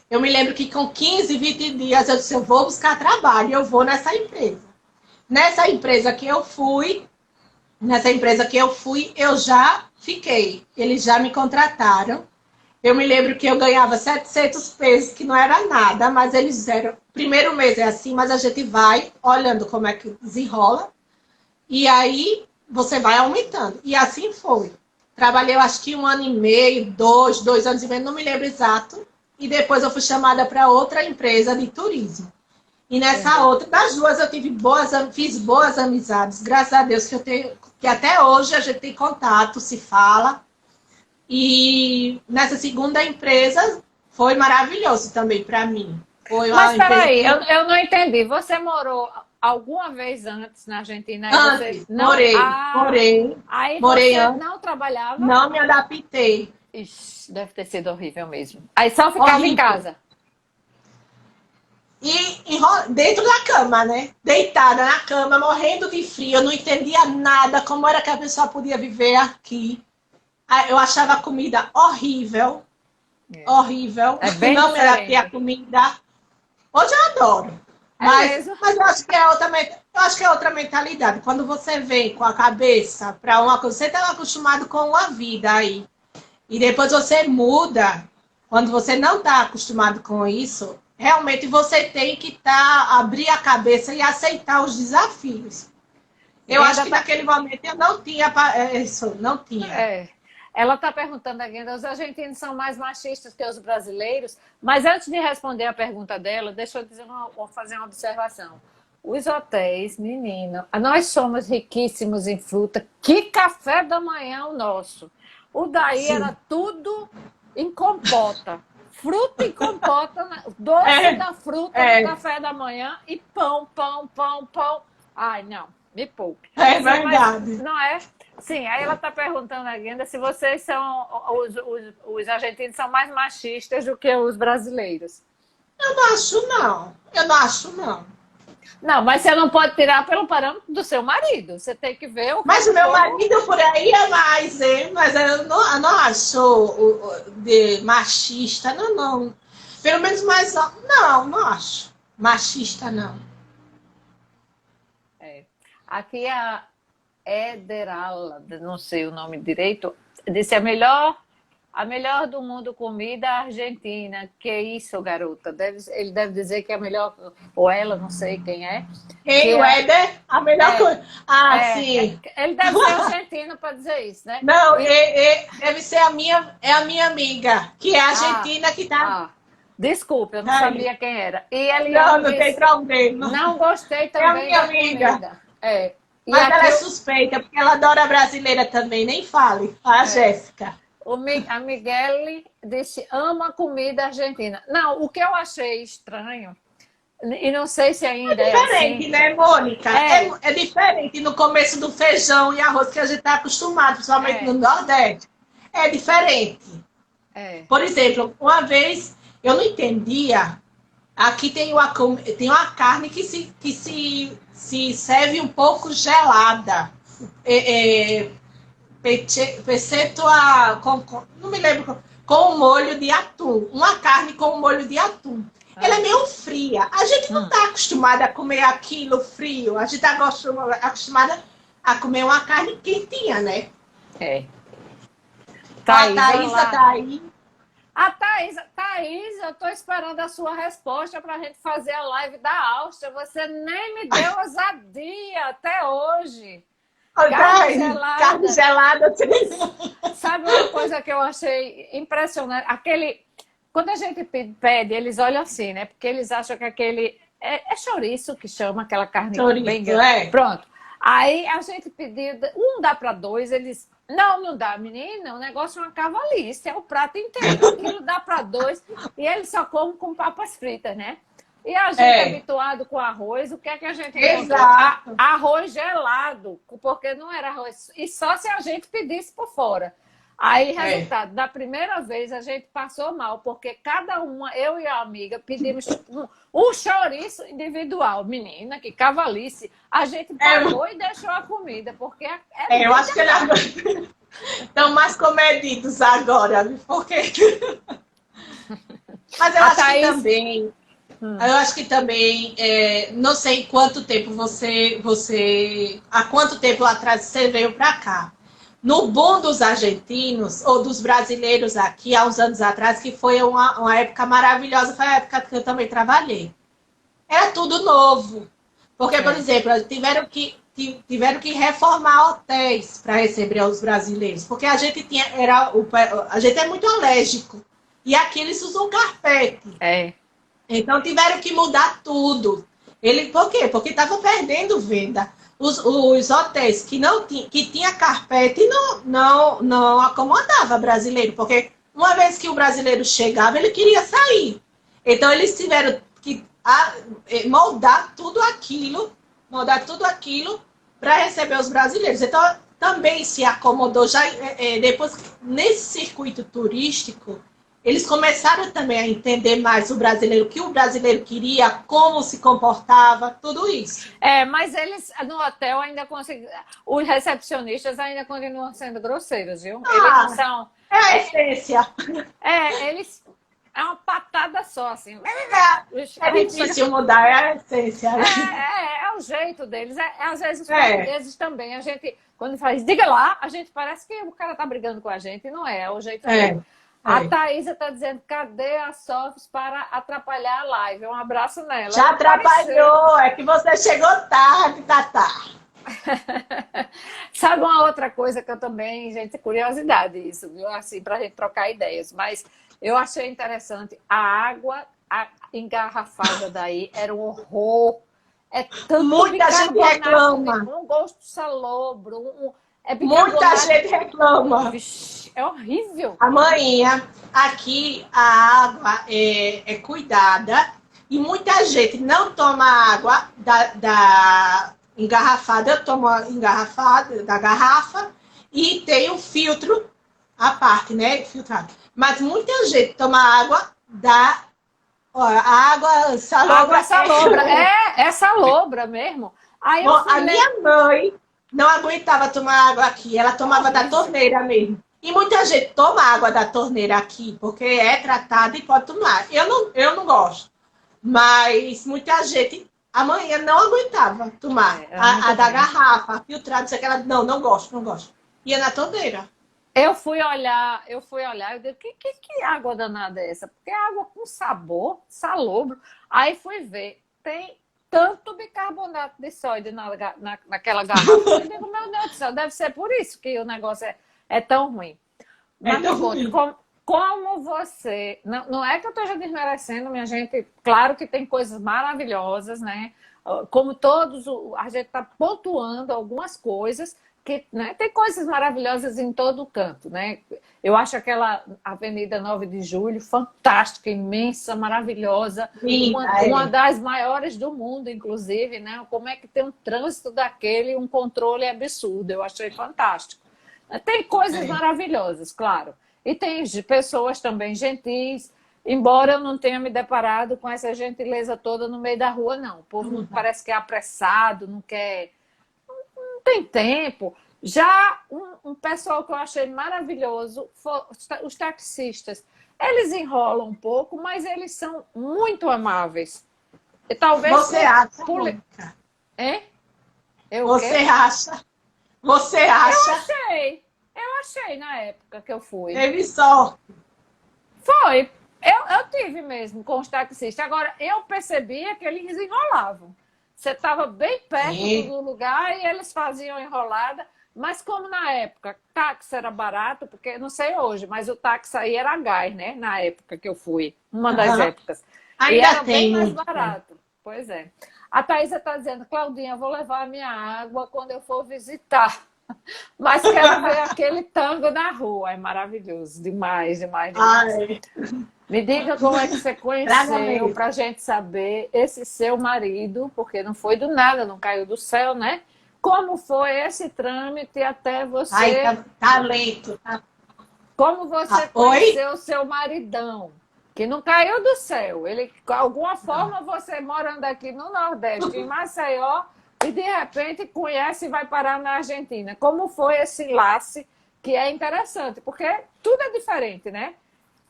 eu me lembro que com 15, 20 dias eu disse, eu vou buscar trabalho, eu vou nessa empresa. Nessa empresa que eu fui, eu já fiquei. Eles já me contrataram. Eu me lembro que eu ganhava 700 pesos, que não era nada, mas eles disseram, primeiro mês é assim, mas a gente vai olhando como é que desenrola, e aí você vai aumentando. E assim foi. Trabalhei, eu acho que 1 ano e meio, 2 anos e meio, não me lembro exato. E depois eu fui chamada para outra empresa de turismo. E nessa Entendi. outra, das duas, eu fiz boas amizades. Graças a Deus que até hoje a gente tem contato, se fala. E nessa segunda empresa foi maravilhoso também para mim. Foi Mas uma empresa peraí, que eu não entendi. Você morou alguma vez antes na Argentina e você antes não. Ah, aí morei você antes, não trabalhava? não me adaptei. Ixi, deve ter sido horrível mesmo. Aí só ficava em Horrível. casa. E dentro da cama, né? Deitada na cama, morrendo de frio. Eu não entendia nada, como era que a pessoa podia viver aqui. Eu achava a comida horrível, É, horrível. é bem Não me adaptei à diferente. comida. Hoje eu adoro. É Mas, mesmo. mas eu acho que é outra mentalidade. Quando você vem com a cabeça para uma coisa, você está acostumado com uma vida aí. E depois você muda. Quando você não está acostumado com isso, realmente você tem que abrir a cabeça e aceitar os desafios. Eu acho Guenda que tá, naquele momento eu não tinha isso, não tinha. é, ela está perguntando aqui, os argentinos são mais machistas que os brasileiros, mas antes de responder a pergunta dela, deixa eu dizer vou fazer uma observação. Os hotéis, menino, nós somos riquíssimos em fruta. Que café da manhã o nosso. O daí era Sim. tudo em compota. Fruta e compota, doce É, da fruta no é, café da manhã e pão, pão, pão, pão. Ai, não, me poupe. é Sim, mas verdade. não é? Sim, aí ela está perguntando ainda se vocês são, os argentinos são mais machistas do que os brasileiros. Eu não acho, não. Eu não acho, não. Não, mas você não pode tirar pelo parâmetro do seu marido. Você tem que ver o que é Mas que o o meu povo. marido por aí é mais, hein? Mas eu não acho de machista, não, não. Pelo menos mais. Não, não acho. Machista, não. É. Aqui a Ederala, não sei o nome direito, disse a melhor do mundo comida argentina. Que isso, garota? Ele deve dizer que é a melhor, ou ela, não sei quem é, que Quem? O é, Éder? A melhor é, coisa. Ah, sim. ele deve ser argentino para dizer isso, né? Não, E, deve ser a minha amiga, que é ah, argentina, que tá. ah, desculpe, eu não Aí. sabia quem era. E Eliane Não, não tem disse, problema. não gostei É a também minha da amiga. comida. É. E Mas ela aqui é suspeita, porque ela adora a brasileira também, nem fale. A é, Jéssica. a Miguel disse, ama comida argentina. Não, o que eu achei estranho, e não sei se ainda é Diferente, assim, né, Mônica? é, É diferente no começo do feijão e arroz que a gente está acostumado, principalmente no é, Nordeste. É diferente. É. Por exemplo, uma vez eu não entendia. Aqui tem uma carne se serve um pouco gelada. Pecetua, não me lembro, com molho de atum. Uma carne com molho de atum. Ela é meio fria. A gente não está acostumada a comer aquilo frio. A gente está acostumada a comer uma carne quentinha, né? É. A Thaísa tá aí. A Thaís, eu estou esperando a sua resposta para a gente fazer a live da Áustria. Você nem me deu ousadia até hoje. Carne gelada. Sabe uma coisa que eu achei impressionante? Quando a gente pede, eles olham assim, né? Porque eles acham que aquele... É chouriço que chama aquela carne bem grande. Pronto. Aí a gente pediu, dá para 2, eles... Não dá, menina, o negócio é uma cavalice, é o prato inteiro. Aquilo dá para 2 e eles só comem com papas fritas, né? E a gente habituado com arroz, o que é que a gente encontrou? Arroz gelado, porque não era arroz. E só se a gente pedisse por fora. Aí, resultado, da primeira vez a gente passou mal, porque cada uma, eu e a amiga, pedimos um chouriço individual. Menina, que cavalice. A gente pagou e deixou a comida, porque eu acho que eles estão mais comedidos agora, porque... Mas eu acho que também... Eu acho que também, não sei quanto tempo há quanto tempo atrás você veio para cá. No boom dos argentinos, ou dos brasileiros aqui, há uns anos atrás, que foi uma época maravilhosa, foi a época que eu também trabalhei. Era tudo novo. Porque, por exemplo, tiveram que reformar hotéis para receber os brasileiros. Porque a gente a gente é muito alérgico. E aqui eles usam carpete. Então tiveram que mudar tudo. Por quê? Porque estava perdendo venda. Os hotéis que tinha carpete não acomodava brasileiro, porque uma vez que o brasileiro chegava, ele queria sair. Então eles tiveram que moldar tudo aquilo para receber os brasileiros. Então também se acomodou já depois nesse circuito turístico. Eles começaram também a entender mais o brasileiro, o que o brasileiro queria, como se comportava, tudo isso. Mas eles no hotel ainda conseguem. Os recepcionistas ainda continuam sendo grosseiros, viu? Eles não são. É a essência. Eles. É uma patada só, assim. É difícil mudar, é a essência. É o jeito deles. Às vezes os portugueses também. A gente, quando faz, diga lá, a gente parece que o cara tá brigando com a gente. Não é o jeito dele. A Thaísa está dizendo, cadê a Sofis para atrapalhar a live? Um abraço nela. Já atrapalhou, é que você chegou tarde, Tatá. Sabe uma outra coisa que eu também, gente, curiosidade isso, viu? Assim, para a gente trocar ideias. Mas eu achei interessante, a água engarrafada daí era um horror. Muita gente reclama. Um gosto salobro, muita gente reclama. Vixe, é horrível. Amanhã, aqui a água é cuidada e muita gente não toma água da engarrafada. Eu tomo engarrafada da garrafa e tem um filtro à parte, né? Filtrado. Mas muita gente toma água água salobra. Água salobra. É salobra mesmo. Aí a minha mãe não aguentava tomar água aqui. Ela tomava da torneira mesmo. E muita gente toma água da torneira aqui, porque é tratada e pode tomar. Eu não gosto. Mas muita gente, amanhã não aguentava tomar a da garrafa, filtrada, sei que ela, não gosto. Ia na torneira. Eu fui olhar, eu digo, que água danada é essa? Porque é água com sabor, salobro. Aí fui ver, tem tanto bicarbonato de sódio naquela garrafa. Eu digo, meu Deus do céu, deve ser por isso que o negócio é tão ruim. Mas como você... Não é que eu esteja desmerecendo, minha gente. Claro que tem coisas maravilhosas, né? Como todos, a gente está pontuando algumas coisas, que, né, tem coisas maravilhosas em todo canto, né? Eu acho aquela Avenida 9 de Julho fantástica, imensa, maravilhosa. Uma das maiores do mundo, inclusive, né? Como é que tem um trânsito daquele, um controle absurdo. Eu achei fantástico. Tem coisas maravilhosas, claro. E tem pessoas também gentis, embora eu não tenha me deparado com essa gentileza toda no meio da rua, não. O povo parece que é apressado, não quer, não tem tempo. Já um pessoal que eu achei maravilhoso foi os taxistas. Eles enrolam um pouco, mas eles são muito amáveis. E talvez Você acha, por... Mônica? Hein? Eu o Você quê? acha? Você Eu acha? achei na época que eu fui. Teve sorte. Foi. Eu tive mesmo com os taxistas. Agora, eu percebia que eles enrolavam. Você estava bem perto Sim. do lugar e eles faziam enrolada. Mas como na época táxi era barato, porque não sei hoje, mas o táxi aí era gás, né? Na época que eu fui, uma das Aham. épocas. E Ainda era bem tem mais muito. barato. Pois é. A Thaisa está dizendo, Claudinha, eu vou levar a minha água quando eu for visitar. Mas quero ver aquele tango na rua. É maravilhoso. Demais, demais, demais. Ai, Me diga como é que você traga conheceu, mesmo. para a gente saber esse seu marido, porque não foi do nada, não caiu do céu, né? Como foi esse trâmite até Ai, você... talento. Como você Oi? conheceu o seu maridão? Que não caiu do céu. Ele, de alguma forma, você morando aqui no Nordeste, em Maceió, e de repente conhece e vai parar na Argentina. Como foi esse enlace, que é interessante, porque tudo é diferente, né?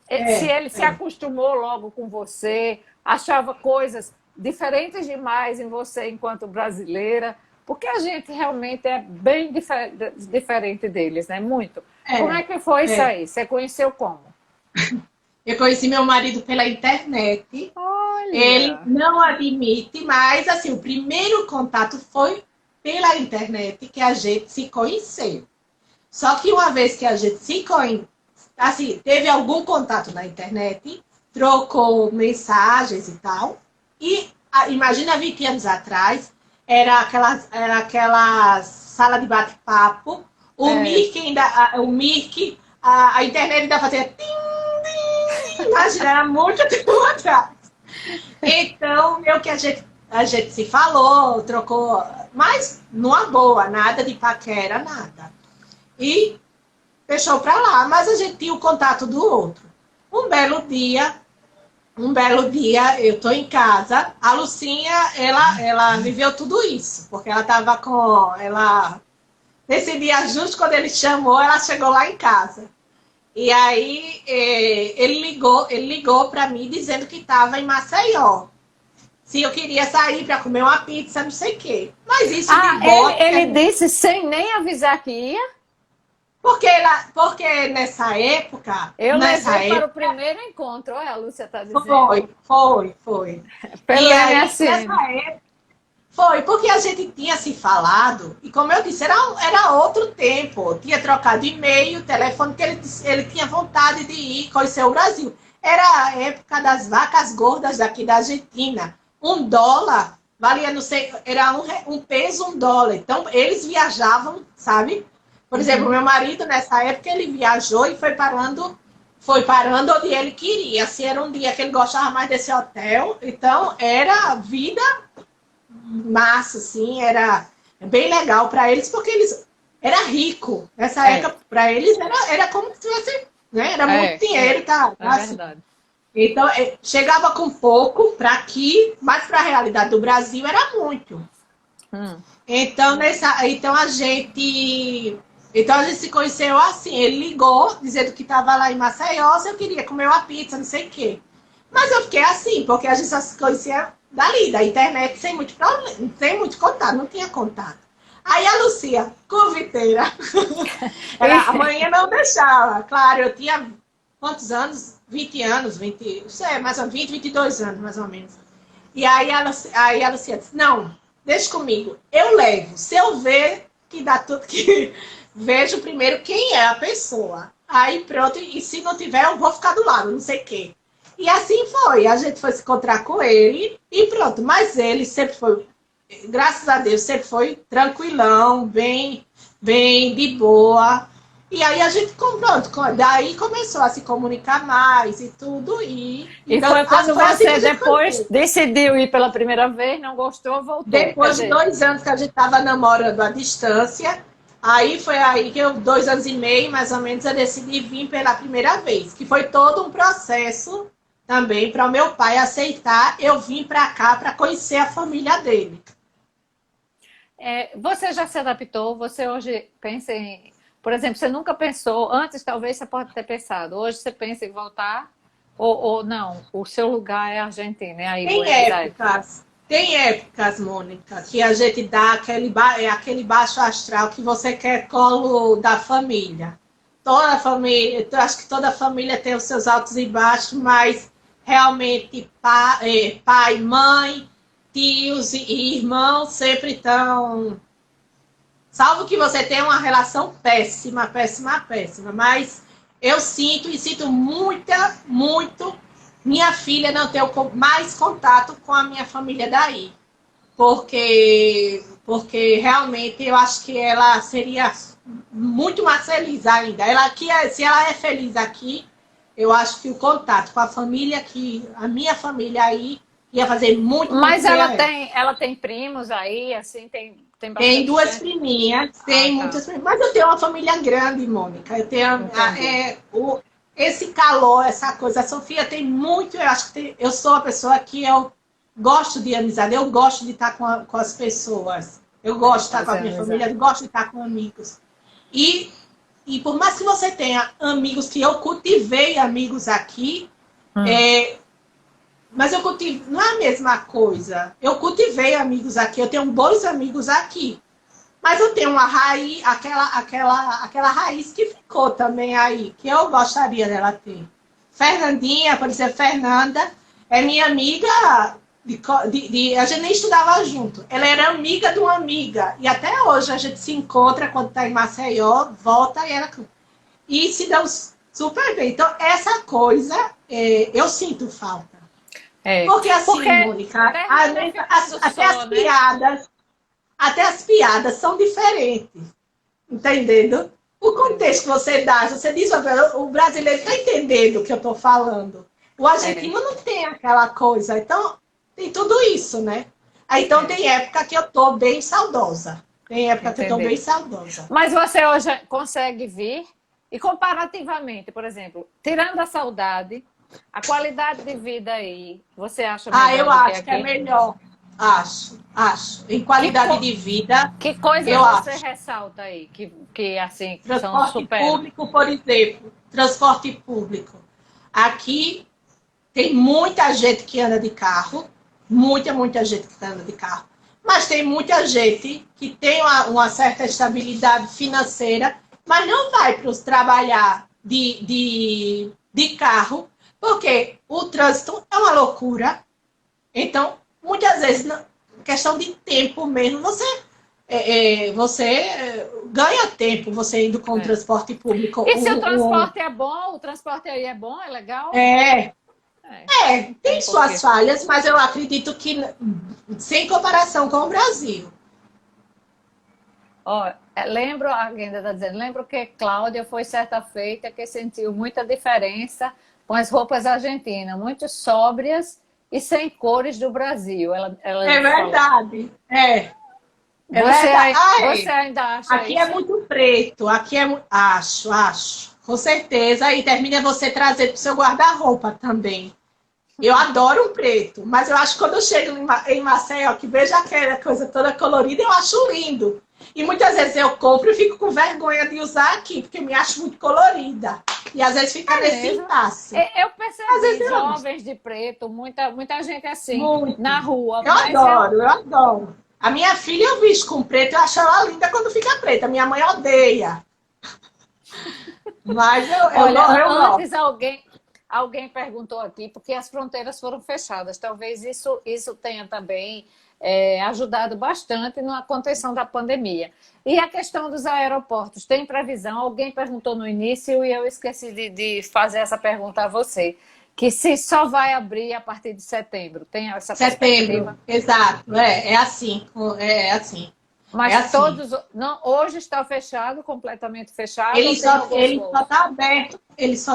Se ele se É. acostumou logo com você, achava coisas diferentes demais em você enquanto brasileira, porque a gente realmente é bem diferente deles, né? Muito. Como é É, que foi isso é. aí? Você conheceu como? Eu conheci meu marido pela internet. Ele Olha! não admite, mas assim, o primeiro contato foi pela internet que a gente se conheceu. Só que uma vez que a gente se conhece, assim, teve algum contato na internet, trocou mensagens e tal, e imagina 20 anos atrás, era aquela sala de bate-papo, o É. Mirk ainda, a internet ainda fazia tim, tim, imagina, era muito tempo atrás. Então, meio que a gente se falou, trocou, mas numa boa, nada de paquera, nada. E deixou pra lá, mas a gente tinha o contato do outro. Um belo dia, eu tô em casa, a Lucinha, ela viveu tudo isso, porque ela tava nesse dia justo quando ele chamou, ela chegou lá em casa. E aí ele ligou para mim dizendo que estava em Maceió. Se eu queria sair para comer uma pizza, não sei o quê. Mas isso de Ah, boa, ele disse sem nem avisar que ia? porque nessa época, Eu levei para o primeiro encontro. Olha, a Lúcia está dizendo. foi. Pelo E aí, MSN. nessa época, foi, porque a gente tinha se falado, e como eu disse, era outro tempo. Tinha trocado e-mail, telefone, que ele tinha vontade de ir conhecer o Brasil. Era a época das vacas gordas daqui da Argentina. $1 valia, não sei, era um peso, $1. Então, eles viajavam, sabe? Por exemplo, meu marido, nessa época, ele viajou e foi parando onde ele queria. Se era um dia que ele gostava mais desse hotel, então era vida massa, assim, era bem legal para eles, porque eles era rico. Nessa época, para eles, era como se tivesse, né? Era muito dinheiro, tá? É Assim. verdade. Então, chegava com pouco para aqui, mas para a realidade do Brasil era muito. Então a gente se conheceu assim. Ele ligou, dizendo que estava lá em Maceió, se eu queria comer uma pizza, não sei o quê. Mas eu fiquei assim, porque a gente só se conhecia dali, da internet, sem muito problema, sem muito contato, não tinha contato. Aí a Lucia, conviteira, amanhã não deixava. Claro, eu tinha quantos anos? 20 anos, 20, não sei, mais ou menos, 20, 22 anos, mais ou menos. E aí a Lucia disse, não, deixa comigo, eu levo. Se eu ver que dá tudo que... Vejo primeiro quem é a pessoa. Aí pronto, e se não tiver, eu vou ficar do lado, não sei o quê. E assim foi, a gente foi se encontrar com ele e pronto. Mas ele sempre foi, graças a Deus, sempre foi tranquilão, bem de boa. E aí a gente, pronto, daí começou a se comunicar mais e tudo. E então, foi quando assim que você a gente depois conheceu. decidiu ir pela primeira vez, não gostou, voltou. Depois Quer de dizer, 2 anos que a gente estava namorando à distância, Aí foi aí que eu, 2 anos e meio, mais ou menos, eu decidi vir pela primeira vez, que foi todo um processo também para o meu pai aceitar eu vim para cá para conhecer a família dele. Você já se adaptou? Você hoje pensa em. Por exemplo, você nunca pensou, antes talvez você pode ter pensado, hoje você pensa em voltar? Ou não? O seu lugar é a Argentina, é aí, Buenos Aires. Tem épocas, Mônica, que a gente dá aquele baixo astral que você quer colo da família. Toda a família, eu acho que toda família tem os seus altos e baixos, mas realmente pai, mãe, tios e irmãos sempre estão. Salvo que você tenha uma relação péssima, péssima, péssima. Mas eu sinto e sinto muito. Minha filha não ter mais contato com a minha família daí. Porque realmente eu acho que ela seria muito mais feliz ainda. Se ela é feliz aqui, eu acho que o contato com a família, a minha família aí, ia fazer muito, Mas muito bem ela tem primos aí, assim, tem Tem bastante duas gente? priminhas, tem Tá. muitas priminhas, mas eu tenho uma família grande, Mônica. Eu tenho esse calor, essa coisa. A Sofia tem muito, eu acho que eu sou uma pessoa que eu gosto de amizade, eu gosto de estar com as pessoas. Eu gosto de estar com a minha família, eu gosto de estar com amigos. E, e por mais que você tenha amigos, que eu cultivei amigos aqui, mas eu cultivei, não é a mesma coisa. Eu cultivei amigos aqui, eu tenho bons amigos aqui. Mas eu tenho uma raiz, aquela raiz que ficou também aí, que eu gostaria dela ter. Fernandinha, por exemplo, Fernanda, é minha amiga, a gente nem estudava junto. Ela era amiga de uma amiga. E até hoje a gente se encontra quando está em Maceió, volta e se dão super bem. Então, essa coisa eu sinto falta. Porque assim, Mônica, até as piadas são diferentes. Entendendo? O contexto que você dá, você diz, o brasileiro está entendendo o que eu estou falando. O argentino não tem aquela coisa. Então, tem tudo isso, né? Aí, então, tem época que eu estou bem saudosa. Mas você hoje consegue vir e comparativamente, por exemplo, tirando a saudade, a qualidade de vida aí, você acha melhor eu do que acho aqui? que é melhor. Acho. Em qualidade de vida, que coisa eu você acho. ressalta aí? Que assim, são Transporte super. público, por exemplo. Transporte público. Aqui tem muita gente que anda de carro. Muita gente que anda de carro. Mas tem muita gente que tem uma certa estabilidade financeira, mas não vai para os trabalhar de carro, porque o trânsito é uma loucura. Então, muitas vezes, questão de tempo mesmo, você ganha tempo você indo com o transporte público. E se o transporte é bom? O transporte aí é bom? É legal? Tem suas falhas, mas eu acredito que sem comparação com o Brasil. Lembro, a Guenda está dizendo, lembro que Cláudia foi certa feita que sentiu muita diferença com as roupas argentinas, muito sóbrias e sem cores do Brasil. Ela é verdade. Você ainda acha aqui isso? É muito preto, acho. Com certeza. E termina você trazer para o seu guarda-roupa também. Eu adoro o preto, mas eu acho que quando eu chego em Maceió, que vejo aquela coisa toda colorida, eu acho lindo. E muitas vezes eu compro e fico com vergonha de usar aqui, porque me acho muito colorida. E às vezes fica nesse impasse. Eu percebi jovens de preto, muita gente assim, na rua. Eu adoro. A minha filha eu visto com preto, eu acho ela linda quando fica preta. Minha mãe odeia. Mas eu antes alguém perguntou aqui, porque as fronteiras foram fechadas. Talvez isso tenha também ajudado bastante na contenção da pandemia. E a questão dos aeroportos, tem previsão? Alguém perguntou no início e eu esqueci de fazer essa pergunta a você. Que se só vai abrir a partir de setembro. Tem essa perspectiva? Exato. É assim. Mas todos... Não, hoje está fechado, completamente fechado? Ele só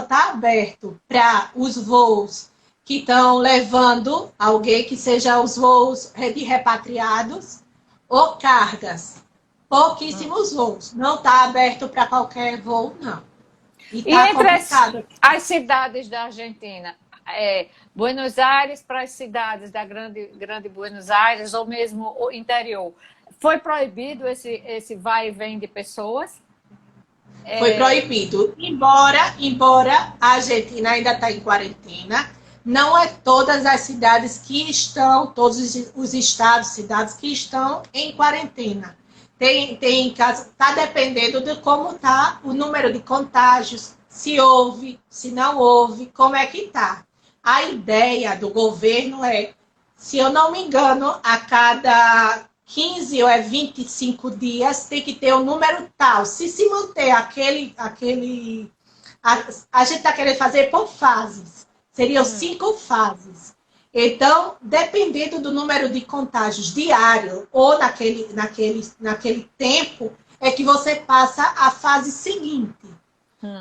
está aberto para os voos que estão levando alguém, que seja os voos de repatriados ou cargas. pouquíssimos voos. Não está aberto para qualquer voo, não. E E está entre complicado. as cidades da Argentina, Buenos Aires para as cidades da grande Buenos Aires ou mesmo o interior, foi proibido esse vai e vem de pessoas? Foi proibido. Embora a Argentina ainda está em quarentena, não é todas as cidades que estão, todos os estados, cidades que estão em quarentena. Tem caso, está dependendo de como está o número de contágios, se houve, se não houve, como é que está. A ideia do governo é, se eu não me engano, a cada 15 ou 25 dias tem que ter um número tal. Se manter aquele a gente está querendo fazer por fases. Seriam 5 fases. Então, dependendo do número de contágios diário ou naquele tempo, é que você passa a fase seguinte.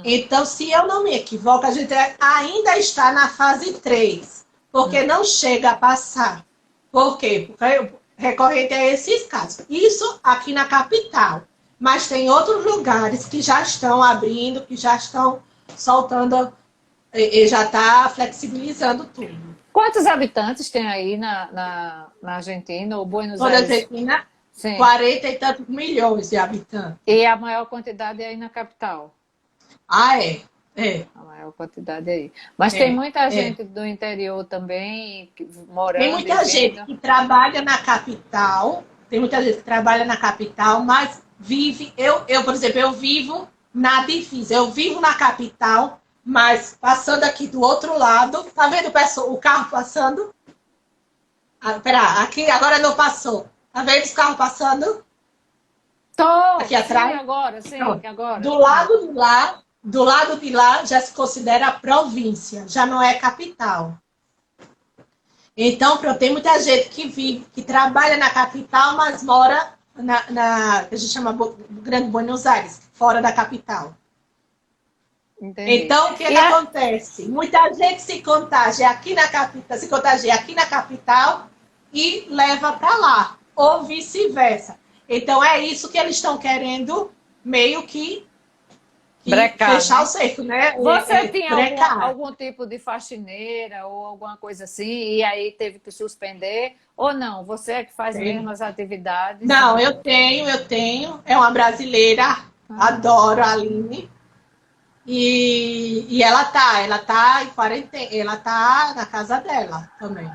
Então, se eu não me equivoco, a gente ainda está na fase 3, porque não chega a passar. Por quê? Porque recorrente a esses casos. Isso aqui na capital. Mas tem outros lugares que já estão abrindo, que já estão soltando, e já está flexibilizando tudo. Quantos habitantes tem aí na Argentina ou Buenos Toda a Aires? Argentina, Sim. 40 e tantos milhões de habitantes. E a maior quantidade é aí na capital? Ah, é? É. A maior quantidade aí. Mas tem muita gente do interior também morando. Tem muita gente que trabalha na capital, mas vive. Por exemplo, eu vivo na divisa, eu vivo na capital, mas passando aqui do outro lado, tá vendo o carro passando? Pera, aqui agora não passou. Tá vendo os carros passando? Tô, aqui atrás? Sim, agora, sim, agora. Do lado de lá já se considera província, já não é capital. Então, tem muita gente que trabalha na capital, mas mora que a gente chama Grande Buenos Aires, fora da capital. Entendi. Então, o que acontece? Muita gente se contagia aqui na capital e leva para lá, ou vice-versa. Então, é isso que eles estão querendo meio que brecar, fechar, né? o cerco, né? Você tinha algum tipo de faxineira ou alguma coisa assim, e aí teve que suspender? Ou não? Você é que faz mesmo as atividades? Não, eu tenho. É uma brasileira, adoro a Aline. E ela tá em quarentena, ela tá na casa dela também.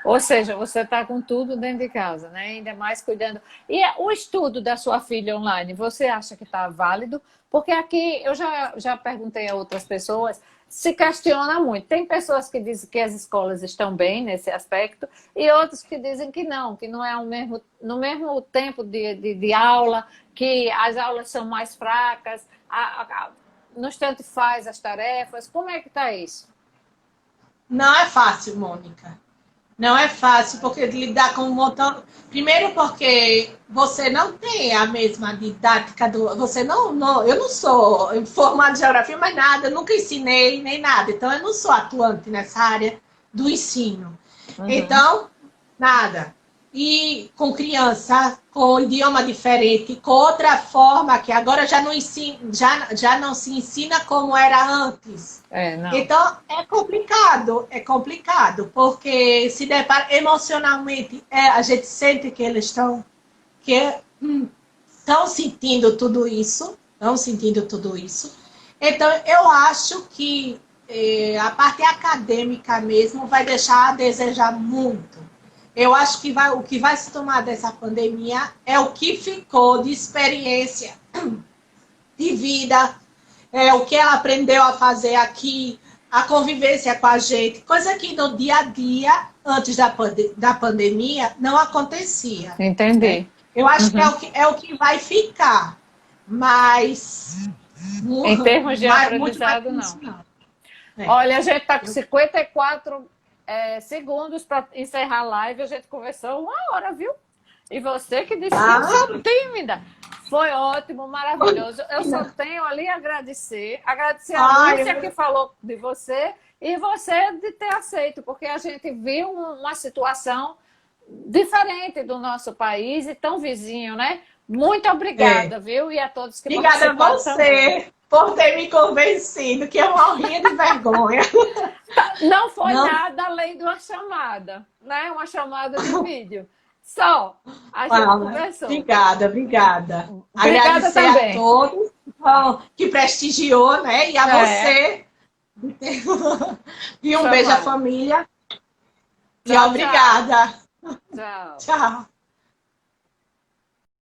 Ou seja, você está com tudo dentro de casa, né? Ainda mais cuidando. E o estudo da sua filha online, você acha que está válido? Porque aqui eu já perguntei a outras pessoas, se questiona muito. Tem pessoas que dizem que as escolas estão bem nesse aspecto e outros que dizem que não é no mesmo tempo de aula, que as aulas são mais fracas, no instante faz as tarefas. Como é que está isso? Não é fácil, Mônica. Não é fácil, porque lidar com um montão... Primeiro porque você não tem a mesma didática Você não... Eu não sou formada em geografia, mas nada, eu nunca ensinei nem nada. Então, eu não sou atuante nessa área do ensino. Então, nada. E com criança, com idioma diferente, com outra forma, que agora já não se ensina como era antes. Então, é complicado, porque se depara emocionalmente, a gente sente que eles estão sentindo tudo isso, Então, eu acho que a parte acadêmica mesmo vai deixar a desejar muito. Eu acho que o que vai se tomar dessa pandemia é o que ficou de experiência, de vida, o que ela aprendeu a fazer aqui, a convivência com a gente, coisa que no dia a dia, antes da pandemia, não acontecia. Entendi. Né? Eu acho que é o que vai ficar, mas... Em termos de aprendizado, não. Olha, a gente está com 54 segundos para encerrar a live, a gente conversou 1 hora, viu? E você que disse que eu sou tímida. Foi ótimo, maravilhoso. Eu só tenho ali a agradecer a Lúcia que falou de você e você de ter aceito, porque a gente viu uma situação diferente do nosso país e tão vizinho, né? Muito obrigada, viu? E a todos que Obrigada a participaram também. você por ter me convencido, que eu morria de vergonha. Não foi Não. nada além de uma chamada, né? Uma chamada de vídeo. Só a gente Fala. conversou. Obrigada. Obrigada Agradecer também. a todos que prestigiou, né? E a você. E um beijo à família. E Tchau, obrigada. Tchau. Tchau.